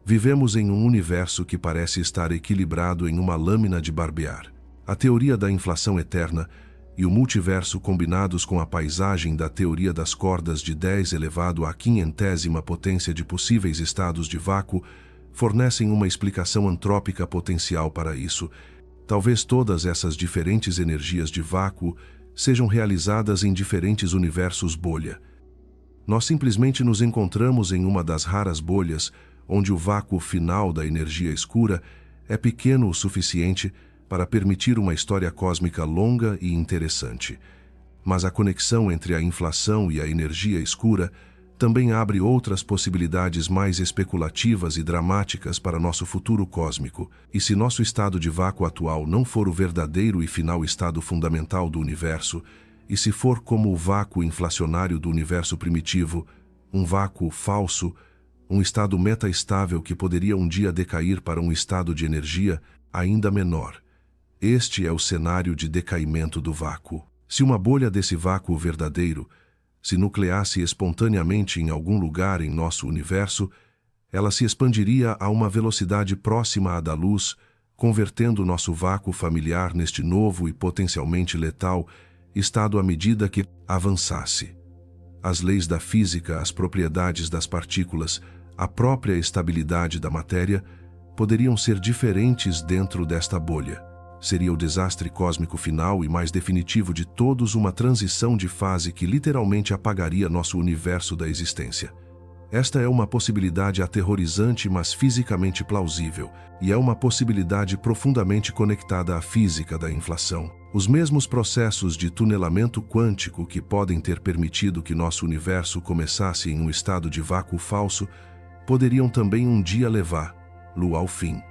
Vivemos em um universo que parece estar equilibrado em uma lâmina de barbear. A teoria da inflação eterna e o multiverso, combinados com a paisagem da teoria das cordas de 10 elevado à 500ª potência de possíveis estados de vácuo, fornecem uma explicação antrópica potencial para isso. Talvez todas essas diferentes energias de vácuo sejam realizadas em diferentes universos bolha. Nós simplesmente nos encontramos em uma das raras bolhas onde o vácuo final da energia escura é pequeno o suficiente para permitir uma história cósmica longa e interessante. Mas a conexão entre a inflação e a energia escura também abre outras possibilidades mais especulativas e dramáticas para nosso futuro cósmico. E se nosso estado de vácuo atual não for o verdadeiro e final estado fundamental do universo, e se for como o vácuo inflacionário do universo primitivo, um vácuo falso, um estado metaestável que poderia um dia decair para um estado de energia ainda menor. Este é o cenário de decaimento do vácuo. Se uma bolha desse vácuo verdadeiro se nucleasse espontaneamente em algum lugar em nosso universo, ela se expandiria a uma velocidade próxima à da luz, convertendo nosso vácuo familiar neste novo e potencialmente letal estado à medida que avançasse. As leis da física, as propriedades das partículas, a própria estabilidade da matéria poderiam ser diferentes dentro desta bolha. Seria o desastre cósmico final e mais definitivo de todos, uma transição de fase que literalmente apagaria nosso universo da existência. Esta é uma possibilidade aterrorizante, mas fisicamente plausível, e é uma possibilidade profundamente conectada à física da inflação. Os mesmos processos de tunelamento quântico que podem ter permitido que nosso universo começasse em um estado de vácuo falso poderiam também um dia levá-lo ao fim.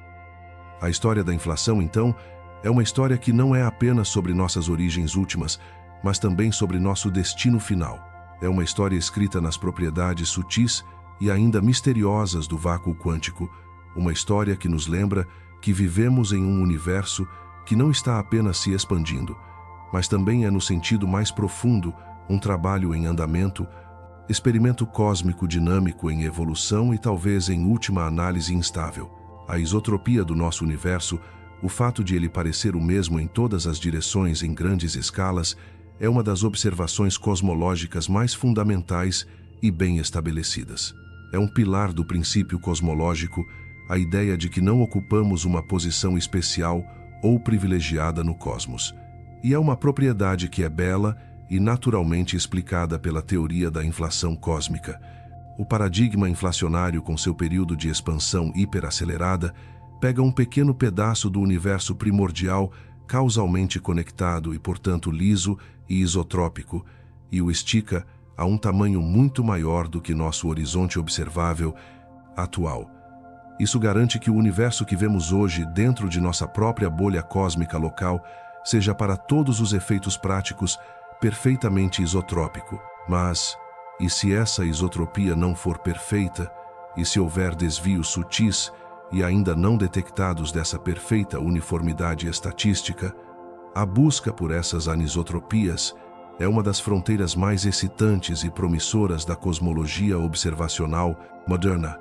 A história da inflação, então, é uma história que não é apenas sobre nossas origens últimas, mas também sobre nosso destino final. É uma história escrita nas propriedades sutis e ainda misteriosas do vácuo quântico, uma história que nos lembra que vivemos em um universo que não está apenas se expandindo, mas também é, no sentido mais profundo, um trabalho em andamento, experimento cósmico dinâmico em evolução e talvez em última análise instável. A isotropia do nosso universo, o fato de ele parecer o mesmo em todas as direções em grandes escalas, é uma das observações cosmológicas mais fundamentais e bem estabelecidas. É um pilar do princípio cosmológico a ideia de que não ocupamos uma posição especial ou privilegiada no cosmos. E é uma propriedade que é bela e naturalmente explicada pela teoria da inflação cósmica. O paradigma inflacionário, com seu período de expansão hiperacelerada, pega um pequeno pedaço do universo primordial, causalmente conectado e, portanto, liso e isotrópico, e o estica a um tamanho muito maior do que nosso horizonte observável atual. Isso garante que o universo que vemos hoje dentro de nossa própria bolha cósmica local seja, para todos os efeitos práticos, perfeitamente isotrópico. Mas, e se essa isotropia não for perfeita, e se houver desvios sutis e ainda não detectados dessa perfeita uniformidade estatística, a busca por essas anisotropias é uma das fronteiras mais excitantes e promissoras da cosmologia observacional moderna,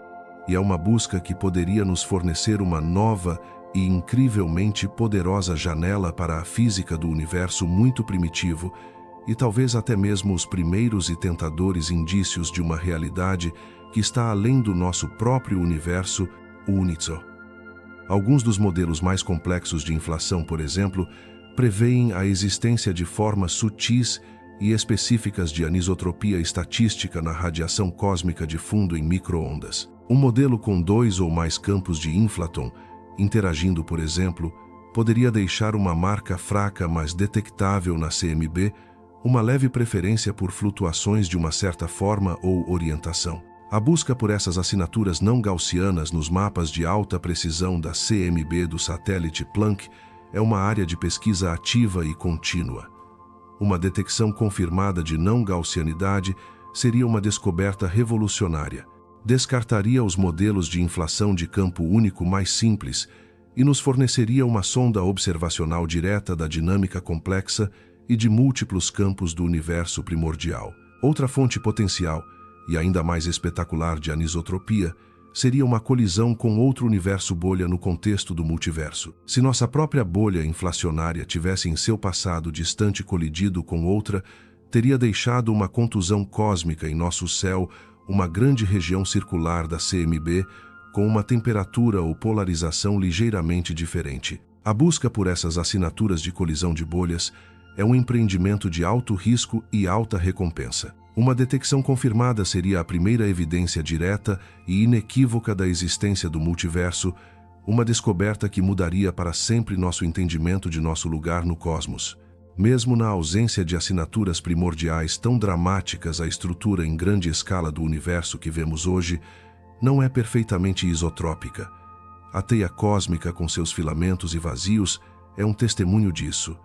e é uma busca que poderia nos fornecer uma nova e incrivelmente poderosa janela para a física do universo muito primitivo e talvez até mesmo os primeiros e tentadores indícios de uma realidade que está além do nosso próprio universo, o Universo. Alguns dos modelos mais complexos de inflação, por exemplo, preveem a existência de formas sutis e específicas de anisotropia estatística na radiação cósmica de fundo em micro-ondas. Um modelo com 2 ou mais campos de inflaton interagindo, por exemplo, poderia deixar uma marca fraca mas detectável na CMB, uma leve preferência por flutuações de uma certa forma ou orientação. A busca por essas assinaturas não gaussianas nos mapas de alta precisão da CMB do satélite Planck é uma área de pesquisa ativa e contínua. Uma detecção confirmada de não gaussianidade seria uma descoberta revolucionária. Descartaria os modelos de inflação de campo único mais simples e nos forneceria uma sonda observacional direta da dinâmica complexa e de múltiplos campos do universo primordial. Outra fonte potencial, e ainda mais espetacular de anisotropia, seria uma colisão com outro universo bolha no contexto do multiverso. Se nossa própria bolha inflacionária tivesse em seu passado distante colidido com outra, teria deixado uma contusão cósmica em nosso céu, uma grande região circular da CMB, com uma temperatura ou polarização ligeiramente diferente. A busca por essas assinaturas de colisão de bolhas é um empreendimento de alto risco e alta recompensa. Uma detecção confirmada seria a primeira evidência direta e inequívoca da existência do multiverso, uma descoberta que mudaria para sempre nosso entendimento de nosso lugar no cosmos. Mesmo na ausência de assinaturas primordiais tão dramáticas, a estrutura em grande escala do universo que vemos hoje não é perfeitamente isotrópica. A teia cósmica com seus filamentos e vazios é um testemunho disso.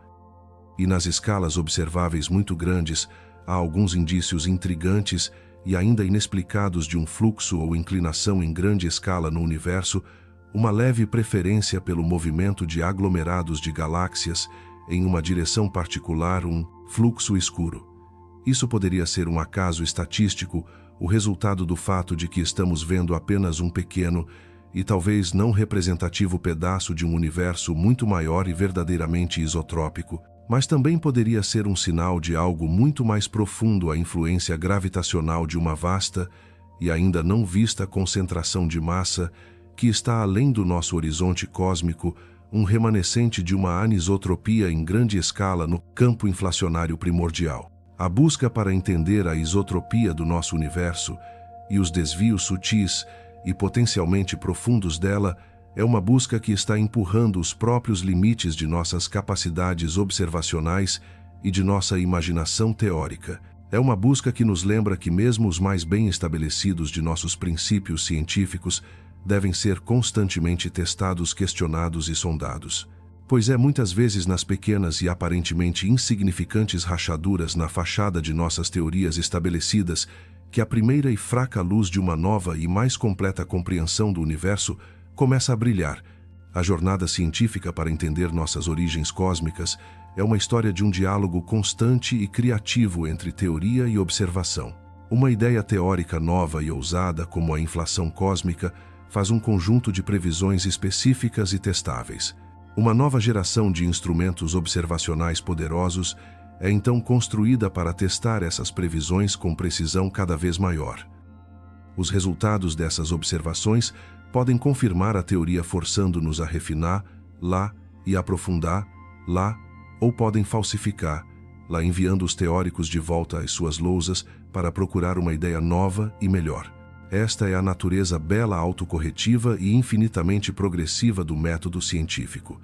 E nas escalas observáveis muito grandes, há alguns indícios intrigantes e ainda inexplicados de um fluxo ou inclinação em grande escala no universo, uma leve preferência pelo movimento de aglomerados de galáxias em uma direção particular, um fluxo escuro. Isso poderia ser um acaso estatístico, o resultado do fato de que estamos vendo apenas um pequeno e talvez não representativo pedaço de um universo muito maior e verdadeiramente isotrópico, mas também poderia ser um sinal de algo muito mais profundo, a influência gravitacional de uma vasta e ainda não vista concentração de massa que está além do nosso horizonte cósmico, um remanescente de uma anisotropia em grande escala no campo inflacionário primordial. A busca para entender a isotropia do nosso universo e os desvios sutis e potencialmente profundos dela é uma busca que está empurrando os próprios limites de nossas capacidades observacionais e de nossa imaginação teórica. É uma busca que nos lembra que mesmo os mais bem estabelecidos de nossos princípios científicos devem ser constantemente testados, questionados e sondados. Pois é muitas vezes nas pequenas e aparentemente insignificantes rachaduras na fachada de nossas teorias estabelecidas que a primeira e fraca luz de uma nova e mais completa compreensão do universo começa a brilhar. A jornada científica para entender nossas origens cósmicas é uma história de um diálogo constante e criativo entre teoria e observação. Uma ideia teórica nova e ousada, como a inflação cósmica, faz um conjunto de previsões específicas e testáveis. Uma nova geração de instrumentos observacionais poderosos é então construída para testar essas previsões com precisão cada vez maior. Os resultados dessas observações podem confirmar a teoria forçando-nos a refinar lá e aprofundar lá, ou podem falsificar lá enviando os teóricos de volta às suas lousas para procurar uma ideia nova e melhor. Esta é a natureza bela autocorretiva e infinitamente progressiva do método científico.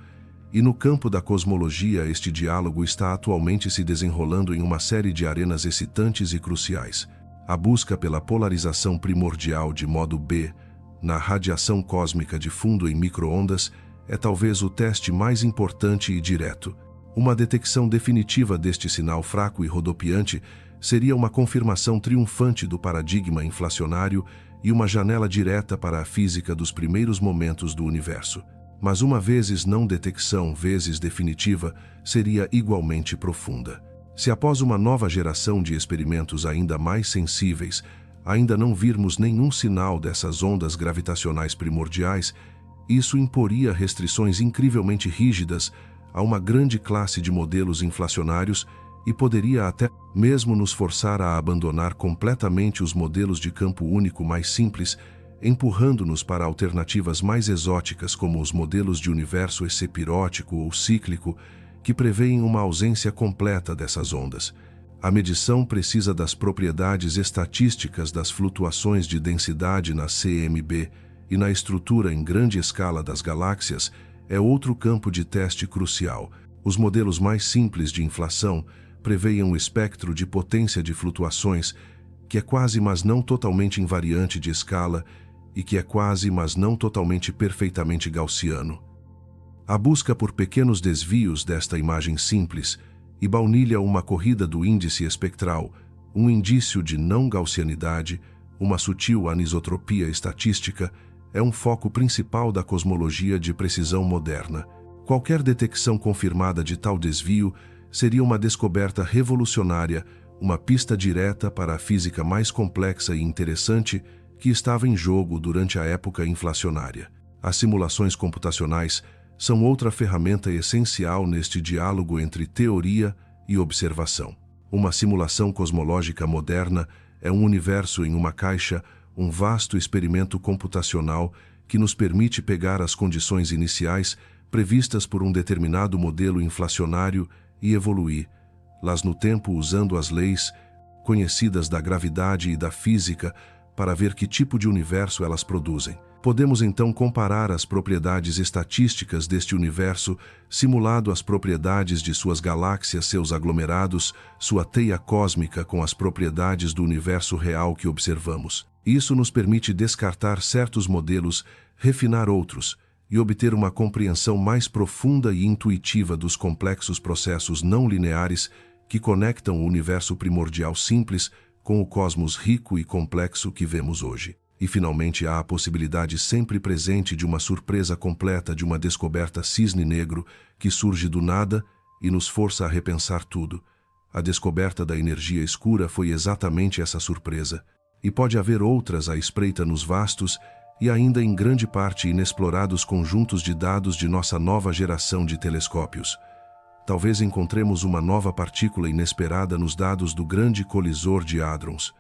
E no campo da cosmologia, este diálogo está atualmente se desenrolando em uma série de arenas excitantes e cruciais. A busca pela polarização primordial de modo B, na radiação cósmica de fundo em micro-ondas, é talvez o teste mais importante e direto. Uma detecção definitiva deste sinal fraco e rodopiante seria uma confirmação triunfante do paradigma inflacionário e uma janela direta para a física dos primeiros momentos do universo. Mas uma vezes não detecção, vezes definitiva, seria igualmente profunda. Se após uma nova geração de experimentos ainda mais sensíveis, ainda não virmos nenhum sinal dessas ondas gravitacionais primordiais, isso imporia restrições incrivelmente rígidas a uma grande classe de modelos inflacionários e poderia até mesmo nos forçar a abandonar completamente os modelos de campo único mais simples, empurrando-nos para alternativas mais exóticas como os modelos de universo essepirótico ou cíclico, que prevêem uma ausência completa dessas ondas. A medição precisa das propriedades estatísticas das flutuações de densidade na CMB e na estrutura em grande escala das galáxias é outro campo de teste crucial. Os modelos mais simples de inflação preveem um espectro de potência de flutuações que é quase mas não totalmente invariante de escala e que é quase mas não totalmente perfeitamente gaussiano. A busca por pequenos desvios desta imagem simples e baunilha uma corrida do índice espectral, um indício de não gaussianidade, uma sutil anisotropia estatística, é um foco principal da cosmologia de precisão moderna. Qualquer detecção confirmada de tal desvio seria uma descoberta revolucionária, uma pista direta para a física mais complexa e interessante que estava em jogo durante a época inflacionária. As simulações computacionais são outra ferramenta essencial neste diálogo entre teoria e observação. Uma simulação cosmológica moderna é um universo em uma caixa, um vasto experimento computacional que nos permite pegar as condições iniciais previstas por um determinado modelo inflacionário e evoluí-las no tempo usando as leis conhecidas da gravidade e da física para ver que tipo de universo elas produzem. Podemos então comparar as propriedades estatísticas deste universo simulado às propriedades de suas galáxias, seus aglomerados, sua teia cósmica com as propriedades do universo real que observamos. Isso nos permite descartar certos modelos, refinar outros e obter uma compreensão mais profunda e intuitiva dos complexos processos não lineares que conectam o universo primordial simples com o cosmos rico e complexo que vemos hoje. E finalmente há a possibilidade sempre presente de uma surpresa completa, de uma descoberta cisne negro que surge do nada e nos força a repensar tudo. A descoberta da energia escura foi exatamente essa surpresa. E pode haver outras à espreita nos vastos e ainda em grande parte inexplorados conjuntos de dados de nossa nova geração de telescópios. Talvez encontremos uma nova partícula inesperada nos dados do grande colisor de hadrons.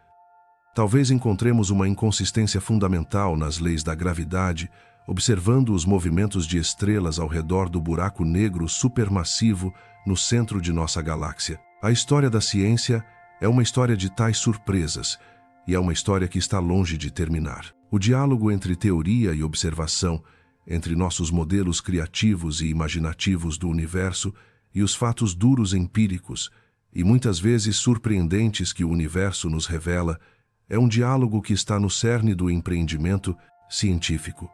Talvez encontremos uma inconsistência fundamental nas leis da gravidade, observando os movimentos de estrelas ao redor do buraco negro supermassivo no centro de nossa galáxia. A história da ciência é uma história de tais surpresas, e é uma história que está longe de terminar. O diálogo entre teoria e observação, entre nossos modelos criativos e imaginativos do universo e os fatos duros empíricos e muitas vezes surpreendentes que o universo nos revela, é um diálogo que está no cerne do empreendimento científico.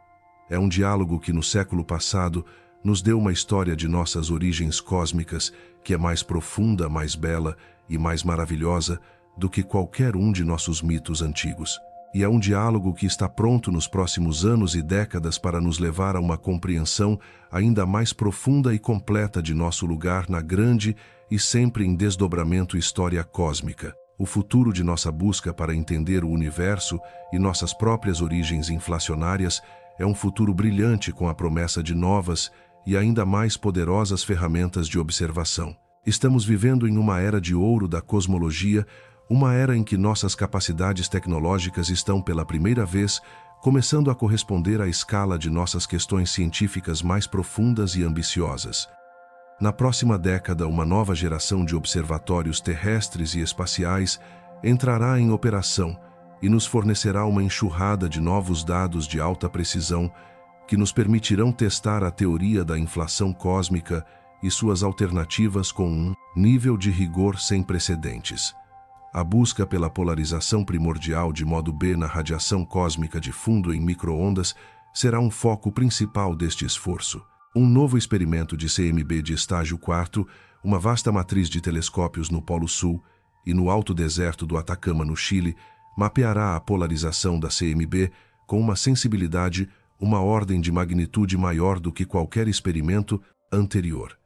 É um diálogo que no século passado nos deu uma história de nossas origens cósmicas que é mais profunda, mais bela e mais maravilhosa do que qualquer um de nossos mitos antigos. E é um diálogo que está pronto nos próximos anos e décadas para nos levar a uma compreensão ainda mais profunda e completa de nosso lugar na grande e sempre em desdobramento história cósmica. O futuro de nossa busca para entender o universo e nossas próprias origens inflacionárias é um futuro brilhante com a promessa de novas e ainda mais poderosas ferramentas de observação. Estamos vivendo em uma era de ouro da cosmologia, uma era em que nossas capacidades tecnológicas estão pela primeira vez começando a corresponder à escala de nossas questões científicas mais profundas e ambiciosas. Na próxima década, uma nova geração de observatórios terrestres e espaciais entrará em operação e nos fornecerá uma enxurrada de novos dados de alta precisão que nos permitirão testar a teoria da inflação cósmica e suas alternativas com um nível de rigor sem precedentes. A busca pela polarização primordial de modo B na radiação cósmica de fundo em micro-ondas será um foco principal deste esforço. Um novo experimento de CMB de estágio 4, uma vasta matriz de telescópios no Polo Sul e no Alto Deserto do Atacama, no Chile, mapeará a polarização da CMB com uma sensibilidade, uma ordem de magnitude maior do que qualquer experimento anterior.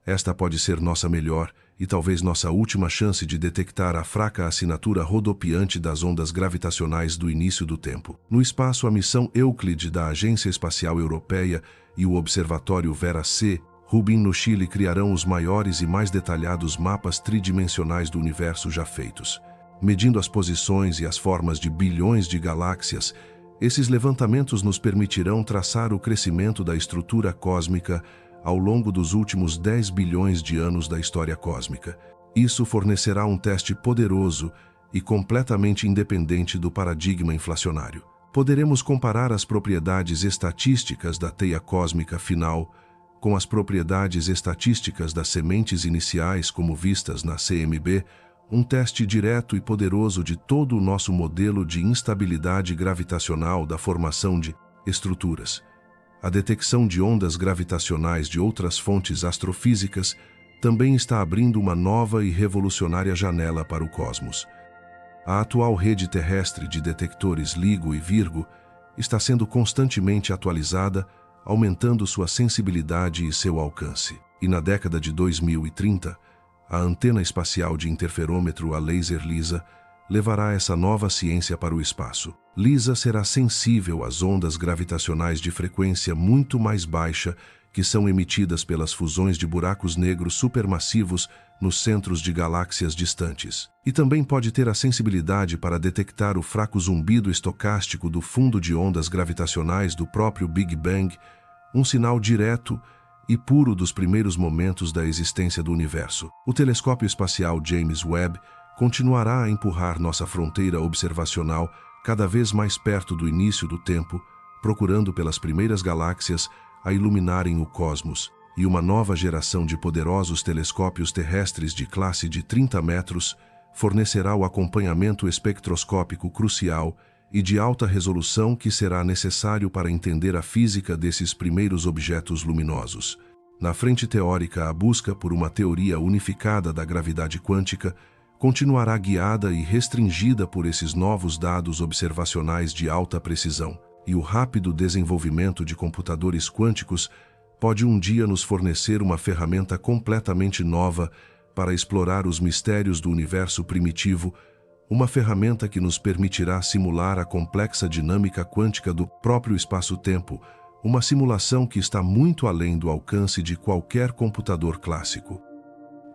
Esta pode ser nossa melhor e talvez nossa última chance de detectar a fraca assinatura rodopiante das ondas gravitacionais do início do tempo. No espaço, a missão Euclid da Agência Espacial Europeia e o Observatório Vera-C, Rubin, no Chile, criarão os maiores e mais detalhados mapas tridimensionais do universo já feitos. Medindo as posições e as formas de bilhões de galáxias, esses levantamentos nos permitirão traçar o crescimento da estrutura cósmica ao longo dos últimos 10 bilhões de anos da história cósmica. Isso fornecerá um teste poderoso e completamente independente do paradigma inflacionário. Poderemos comparar as propriedades estatísticas da teia cósmica final com as propriedades estatísticas das sementes iniciais como vistas na CMB, um teste direto e poderoso de todo o nosso modelo de instabilidade gravitacional da formação de estruturas. A detecção de ondas gravitacionais de outras fontes astrofísicas também está abrindo uma nova e revolucionária janela para o cosmos. A atual rede terrestre de detectores LIGO e Virgo está sendo constantemente atualizada, aumentando sua sensibilidade e seu alcance. E na década de 2030, a antena espacial de interferômetro a laser LISA levará essa nova ciência para o espaço. LISA será sensível às ondas gravitacionais de frequência muito mais baixa que são emitidas pelas fusões de buracos negros supermassivos nos centros de galáxias distantes. E também pode ter a sensibilidade para detectar o fraco zumbido estocástico do fundo de ondas gravitacionais do próprio Big Bang, um sinal direto e puro dos primeiros momentos da existência do universo. O telescópio espacial James Webb continuará a empurrar nossa fronteira observacional cada vez mais perto do início do tempo, procurando pelas primeiras galáxias a iluminarem o cosmos, e uma nova geração de poderosos telescópios terrestres de classe de 30 metros fornecerá o acompanhamento espectroscópico crucial e de alta resolução que será necessário para entender a física desses primeiros objetos luminosos. Na frente teórica, a busca por uma teoria unificada da gravidade quântica continuará guiada e restringida por esses novos dados observacionais de alta precisão, e o rápido desenvolvimento de computadores quânticos pode um dia nos fornecer uma ferramenta completamente nova para explorar os mistérios do universo primitivo, uma ferramenta que nos permitirá simular a complexa dinâmica quântica do próprio espaço-tempo, uma simulação que está muito além do alcance de qualquer computador clássico.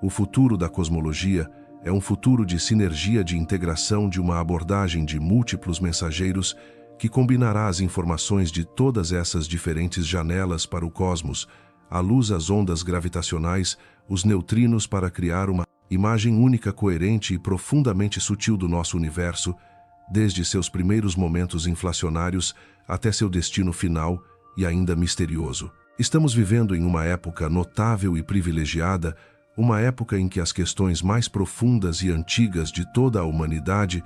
O futuro da cosmologia é um futuro de sinergia de integração de uma abordagem de múltiplos mensageiros que combinará as informações de todas essas diferentes janelas para o cosmos, a luz, as ondas gravitacionais, os neutrinos, para criar uma imagem única, coerente e profundamente sutil do nosso universo, desde seus primeiros momentos inflacionários até seu destino final e ainda misterioso. Estamos vivendo em uma época notável e privilegiada, uma época em que as questões mais profundas e antigas de toda a humanidade,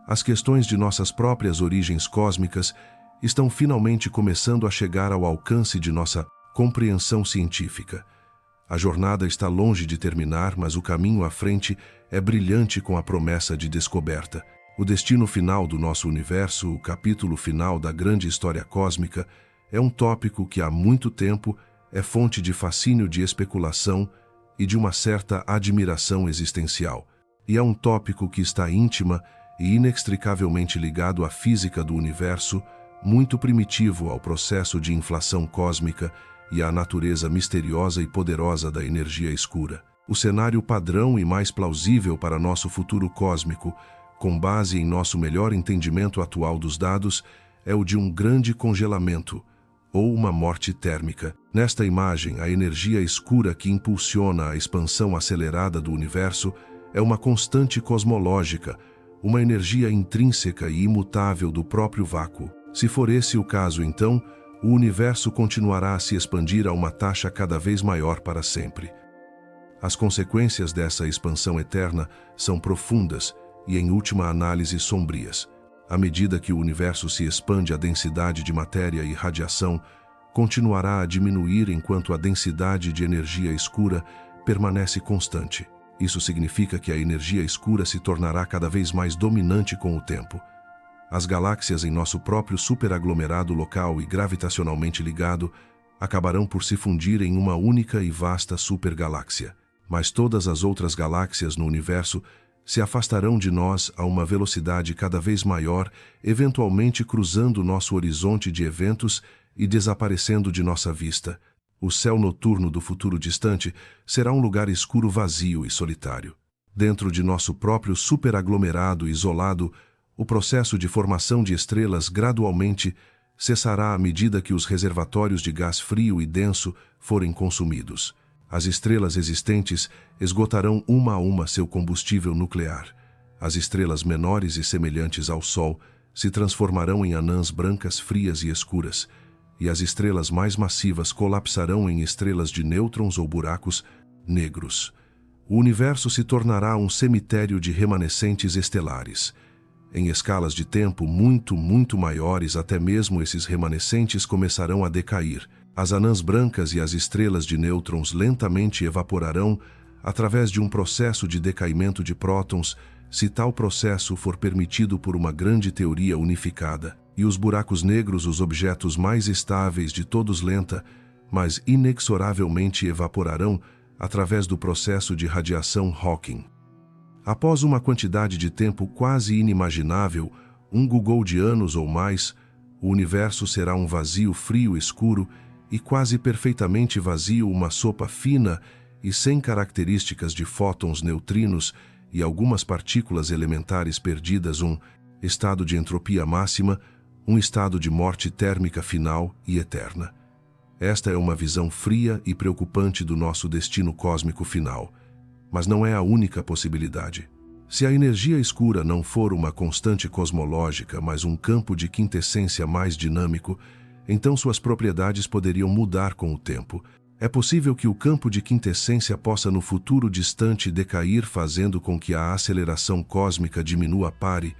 as questões de nossas próprias origens cósmicas, estão finalmente começando a chegar ao alcance de nossa compreensão científica. A jornada está longe de terminar, mas o caminho à frente é brilhante com a promessa de descoberta. O destino final do nosso universo, o capítulo final da grande história cósmica, é um tópico que há muito tempo é fonte de fascínio, de especulação e de uma certa admiração existencial. E é um tópico que está íntima e inextricavelmente ligado à física do universo, muito primitivo ao processo de inflação cósmica e à natureza misteriosa e poderosa da energia escura. O cenário padrão e mais plausível para nosso futuro cósmico, com base em nosso melhor entendimento atual dos dados, é o de um grande congelamento, ou uma morte térmica. Nesta imagem, a energia escura que impulsiona a expansão acelerada do universo é uma constante cosmológica, uma energia intrínseca e imutável do próprio vácuo. Se for esse o caso, então, o universo continuará a se expandir a uma taxa cada vez maior para sempre. As consequências dessa expansão eterna são profundas e, em última análise, sombrias. À medida que o universo se expande, a densidade de matéria e radiação continuará a diminuir enquanto a densidade de energia escura permanece constante. Isso significa que a energia escura se tornará cada vez mais dominante com o tempo. As galáxias em nosso próprio superaglomerado local e gravitacionalmente ligado acabarão por se fundir em uma única e vasta supergaláxia. Mas todas as outras galáxias no universo se afastarão de nós a uma velocidade cada vez maior, eventualmente cruzando nosso horizonte de eventos e desaparecendo de nossa vista. O céu noturno do futuro distante será um lugar escuro, vazio e solitário. Dentro de nosso próprio superaglomerado isolado, o processo de formação de estrelas gradualmente cessará à medida que os reservatórios de gás frio e denso forem consumidos. As estrelas existentes esgotarão uma a uma seu combustível nuclear. As estrelas menores e semelhantes ao Sol se transformarão em anãs brancas frias e escuras, e as estrelas mais massivas colapsarão em estrelas de nêutrons ou buracos negros. O universo se tornará um cemitério de remanescentes estelares. Em escalas de tempo muito maiores, até mesmo esses remanescentes começarão a decair. As anãs brancas e as estrelas de nêutrons lentamente evaporarão através de um processo de decaimento de prótons, se tal processo for permitido por uma grande teoria unificada. E os buracos negros, os objetos mais estáveis de todos, lenta, mas inexoravelmente evaporarão através do processo de radiação Hawking. Após uma quantidade de tempo quase inimaginável, um gugol de anos ou mais, o universo será um vazio frio, escuro e quase perfeitamente vazio, uma sopa fina e sem características de fótons, neutrinos e algumas partículas elementares perdidas, um estado de entropia máxima, um estado de morte térmica final e eterna. Esta é uma visão fria e preocupante do nosso destino cósmico final, mas não é a única possibilidade. Se a energia escura não for uma constante cosmológica, mas um campo de quintessência mais dinâmico, então suas propriedades poderiam mudar com o tempo. É possível que o campo de quintessência possa no futuro distante decair, fazendo com que a aceleração cósmica diminua, pare,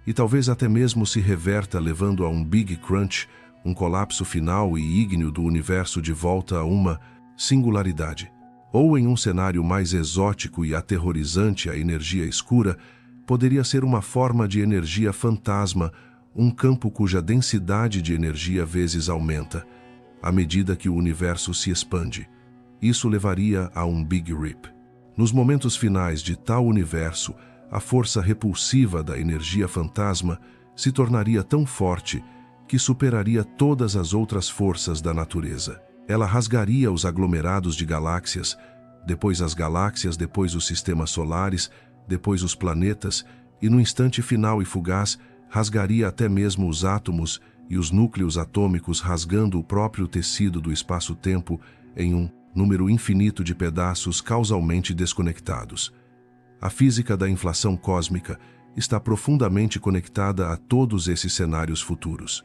e talvez até mesmo se reverta, levando a um Big Crunch, um colapso final e ígneo do universo de volta a uma singularidade. Ou, em um cenário mais exótico e aterrorizante, a energia escura poderia ser uma forma de energia fantasma, um campo cuja densidade de energia vezes aumenta, à medida que o universo se expande. Isso levaria a um Big Rip. Nos momentos finais de tal universo, a força repulsiva da energia fantasma se tornaria tão forte que superaria todas as outras forças da natureza. Ela rasgaria os aglomerados de galáxias, depois as galáxias, depois os sistemas solares, depois os planetas, e no instante final e fugaz, rasgaria até mesmo os átomos e os núcleos atômicos, rasgando o próprio tecido do espaço-tempo em um número infinito de pedaços causalmente desconectados. A física da inflação cósmica está profundamente conectada a todos esses cenários futuros.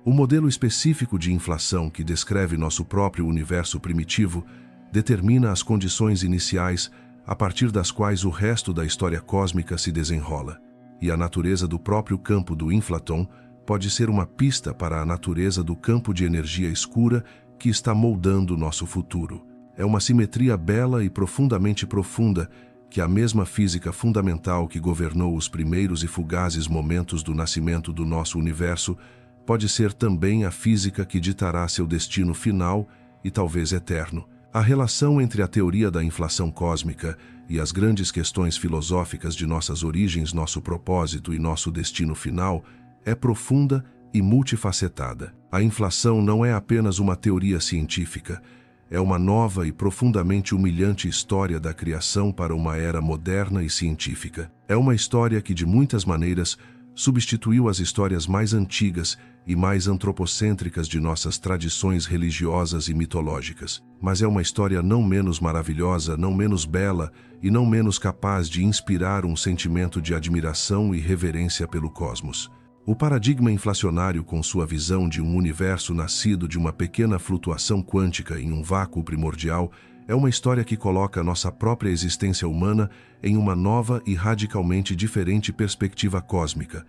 O modelo específico de inflação que descreve nosso próprio universo primitivo determina as condições iniciais a partir das quais o resto da história cósmica se desenrola, e a natureza do próprio campo do inflaton pode ser uma pista para a natureza do campo de energia escura que está moldando nosso futuro. É uma simetria bela e profundamente profunda que a mesma física fundamental que governou os primeiros e fugazes momentos do nascimento do nosso universo pode ser também a física que ditará seu destino final e talvez eterno. A relação entre a teoria da inflação cósmica e as grandes questões filosóficas de nossas origens, nosso propósito e nosso destino final é profunda e multifacetada. A inflação não é apenas uma teoria científica, é uma nova e profundamente humilhante história da criação para uma era moderna e científica. É uma história que, de muitas maneiras, substituiu as histórias mais antigas e mais antropocêntricas de nossas tradições religiosas e mitológicas. Mas é uma história não menos maravilhosa, não menos bela e não menos capaz de inspirar um sentimento de admiração e reverência pelo cosmos. O paradigma inflacionário, com sua visão de um universo nascido de uma pequena flutuação quântica em um vácuo primordial, é uma história que coloca nossa própria existência humana em uma nova e radicalmente diferente perspectiva cósmica.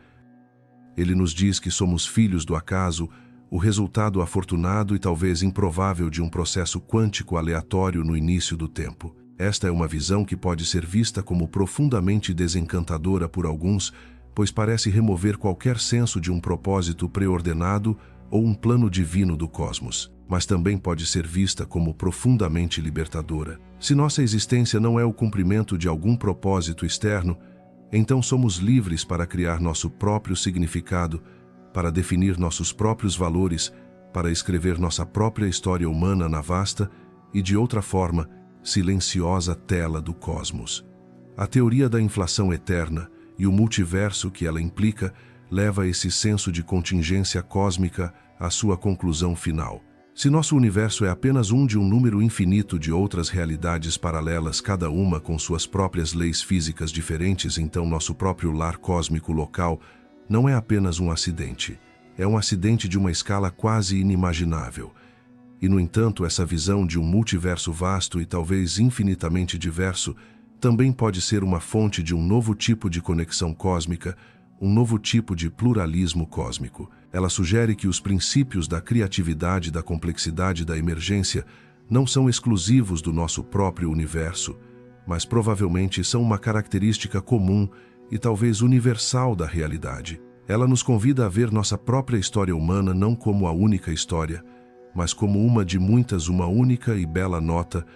Ele nos diz que somos filhos do acaso, o resultado afortunado e talvez improvável de um processo quântico aleatório no início do tempo. Esta é uma visão que pode ser vista como profundamente desencantadora por alguns, pois parece remover qualquer senso de um propósito preordenado ou um plano divino do cosmos, mas também pode ser vista como profundamente libertadora. Se nossa existência não é o cumprimento de algum propósito externo, então somos livres para criar nosso próprio significado, para definir nossos próprios valores, para escrever nossa própria história humana na vasta e, de outra forma, silenciosa tela do cosmos. A teoria da inflação eterna e o multiverso que ela implica leva esse senso de contingência cósmica à sua conclusão final. Se nosso universo é apenas um de um número infinito de outras realidades paralelas, cada uma com suas próprias leis físicas diferentes, então nosso próprio lar cósmico local não é apenas um acidente. É um acidente de uma escala quase inimaginável. E, no entanto, essa visão de um multiverso vasto e talvez infinitamente diverso também pode ser uma fonte de um novo tipo de conexão cósmica, um novo tipo de pluralismo cósmico. Ela sugere que os princípios da criatividade, da complexidade e da emergência não são exclusivos do nosso próprio universo, mas provavelmente são uma característica comum e talvez universal da realidade. Ela nos convida a ver nossa própria história humana não como a única história, mas como uma de muitas, uma única e bela nota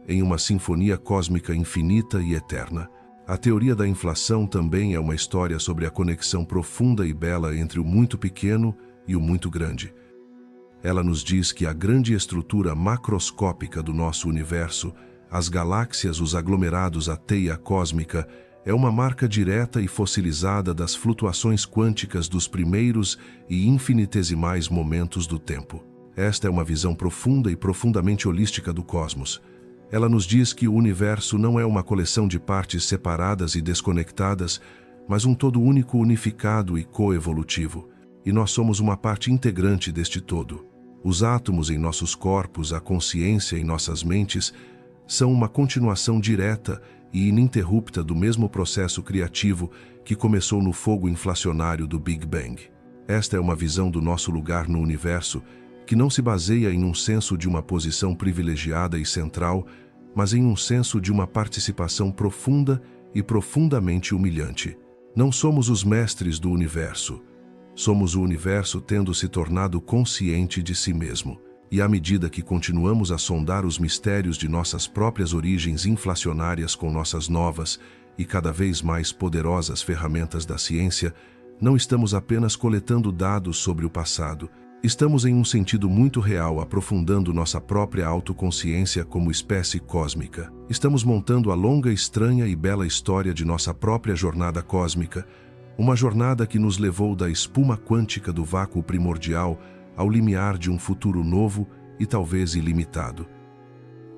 em uma sinfonia cósmica infinita e eterna. A teoria da inflação também é uma história sobre a conexão profunda e bela entre o muito pequeno e o muito grande. Ela nos diz que a grande estrutura macroscópica do nosso universo, as galáxias, os aglomerados, a teia cósmica, é uma marca direta e fossilizada das flutuações quânticas dos primeiros e infinitesimais momentos do tempo. Esta é uma visão profunda e profundamente holística do cosmos. Ela nos diz que o universo não é uma coleção de partes separadas e desconectadas, mas um todo único, unificado e coevolutivo. E nós somos uma parte integrante deste todo. Os átomos em nossos corpos, a consciência em nossas mentes, são uma continuação direta e ininterrupta do mesmo processo criativo que começou no fogo inflacionário do Big Bang. Esta é uma visão do nosso lugar no universo que não se baseia em um senso de uma posição privilegiada e central, mas em um senso de uma participação profunda e profundamente humilhante. Não somos os mestres do universo. Somos o universo tendo se tornado consciente de si mesmo. E à medida que continuamos a sondar os mistérios de nossas próprias origens inflacionárias com nossas novas e cada vez mais poderosas ferramentas da ciência, não estamos apenas coletando dados sobre o passado. Estamos, em um sentido muito real, aprofundando nossa própria autoconsciência como espécie cósmica. Estamos montando a longa, estranha e bela história de nossa própria jornada cósmica, uma jornada que nos levou da espuma quântica do vácuo primordial ao limiar de um futuro novo e talvez ilimitado.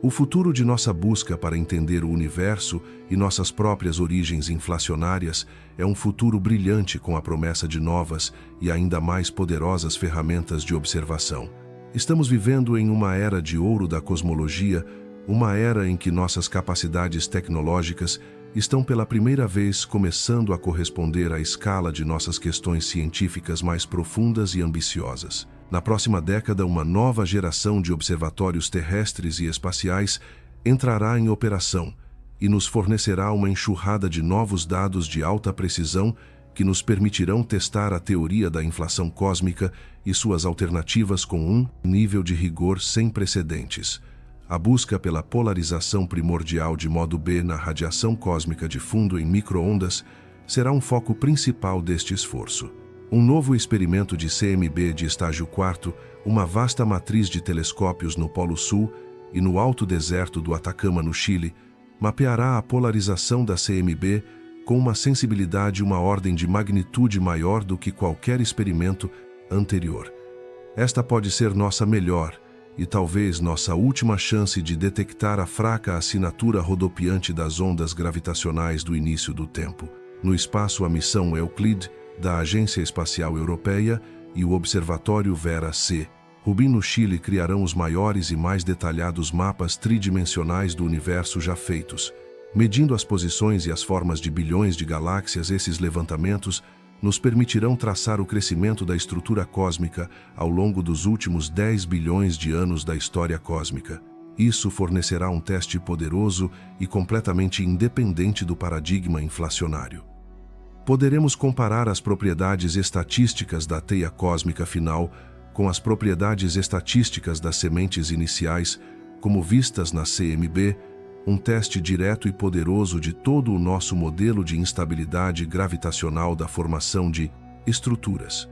O futuro de nossa busca para entender o universo e nossas próprias origens inflacionárias é um futuro brilhante com a promessa de novas e ainda mais poderosas ferramentas de observação. Estamos vivendo em uma era de ouro da cosmologia, uma era em que nossas capacidades tecnológicas estão pela primeira vez começando a corresponder à escala de nossas questões científicas mais profundas e ambiciosas. Na próxima década, uma nova geração de observatórios terrestres e espaciais entrará em operação e nos fornecerá uma enxurrada de novos dados de alta precisão que nos permitirão testar a teoria da inflação cósmica e suas alternativas com um nível de rigor sem precedentes. A busca pela polarização primordial de modo B na radiação cósmica de fundo em micro-ondas será um foco principal deste esforço. Um novo experimento de CMB de estágio 4, uma vasta matriz de telescópios no Polo Sul e no alto deserto do Atacama, no Chile, mapeará a polarização da CMB com uma sensibilidade e uma ordem de magnitude maior do que qualquer experimento anterior. Esta pode ser nossa melhor e talvez nossa última chance de detectar a fraca assinatura rodopiante das ondas gravitacionais do início do tempo. No espaço, a missão Euclid da Agência Espacial Europeia, e o Observatório Vera-C. Rubin, no Chile, criarão os maiores e mais detalhados mapas tridimensionais do universo já feitos. Medindo as posições e as formas de bilhões de galáxias, esses levantamentos nos permitirão traçar o crescimento da estrutura cósmica ao longo dos últimos 10 bilhões de anos da história cósmica. Isso fornecerá um teste poderoso e completamente independente do paradigma inflacionário. Poderemos comparar as propriedades estatísticas da teia cósmica final com as propriedades estatísticas das sementes iniciais, como vistas na CMB, um teste direto e poderoso de todo o nosso modelo de instabilidade gravitacional da formação de estruturas.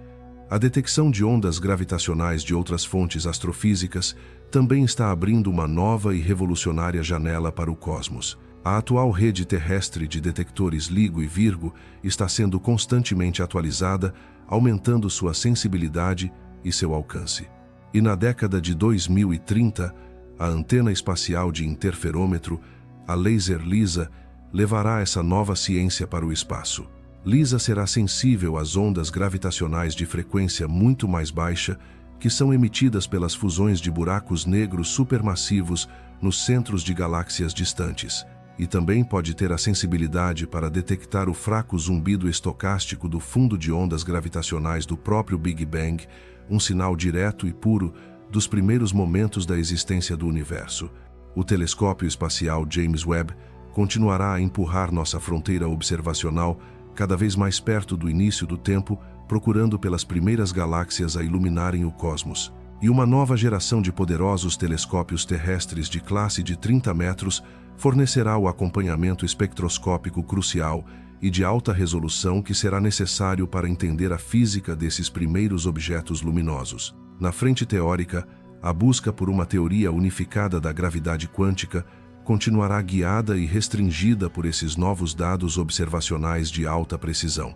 A detecção de ondas gravitacionais de outras fontes astrofísicas também está abrindo uma nova e revolucionária janela para o cosmos. A atual rede terrestre de detectores LIGO e Virgo está sendo constantemente atualizada, aumentando sua sensibilidade e seu alcance. E na década de 2030, a antena espacial de interferômetro, a laser LISA, levará essa nova ciência para o espaço. LISA será sensível às ondas gravitacionais de frequência muito mais baixa que são emitidas pelas fusões de buracos negros supermassivos nos centros de galáxias distantes, e também pode ter a sensibilidade para detectar o fraco zumbido estocástico do fundo de ondas gravitacionais do próprio Big Bang, um sinal direto e puro dos primeiros momentos da existência do universo. O telescópio espacial James Webb continuará a empurrar nossa fronteira observacional cada vez mais perto do início do tempo, procurando pelas primeiras galáxias a iluminarem o cosmos. E uma nova geração de poderosos telescópios terrestres de classe de 30 metros fornecerá o acompanhamento espectroscópico crucial e de alta resolução que será necessário para entender a física desses primeiros objetos luminosos. Na frente teórica, a busca por uma teoria unificada da gravidade quântica continuará guiada e restringida por esses novos dados observacionais de alta precisão.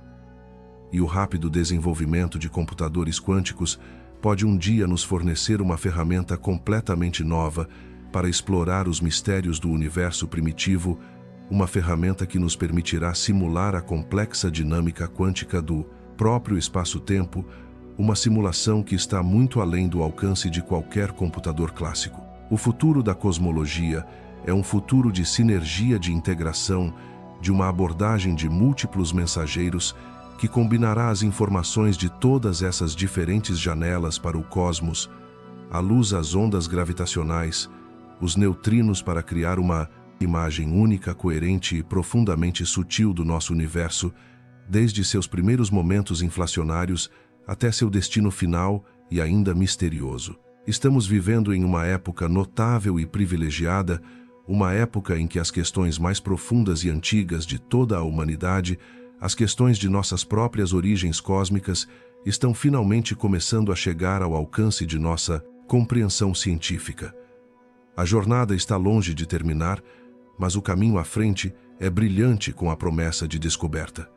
E o rápido desenvolvimento de computadores quânticos pode um dia nos fornecer uma ferramenta completamente nova para explorar os mistérios do universo primitivo, uma ferramenta que nos permitirá simular a complexa dinâmica quântica do próprio espaço-tempo, uma simulação que está muito além do alcance de qualquer computador clássico. O futuro da cosmologia é um futuro de sinergia de integração, de uma abordagem de múltiplos mensageiros que combinará as informações de todas essas diferentes janelas para o cosmos, a luz às ondas gravitacionais, os neutrinos para criar uma imagem única, coerente e profundamente sutil do nosso universo, desde seus primeiros momentos inflacionários até seu destino final e ainda misterioso. Estamos vivendo em uma época notável e privilegiada, uma época em que as questões mais profundas e antigas de toda a humanidade, as questões de nossas próprias origens cósmicas, estão finalmente começando a chegar ao alcance de nossa compreensão científica. A jornada está longe de terminar, mas o caminho à frente é brilhante com a promessa de descoberta.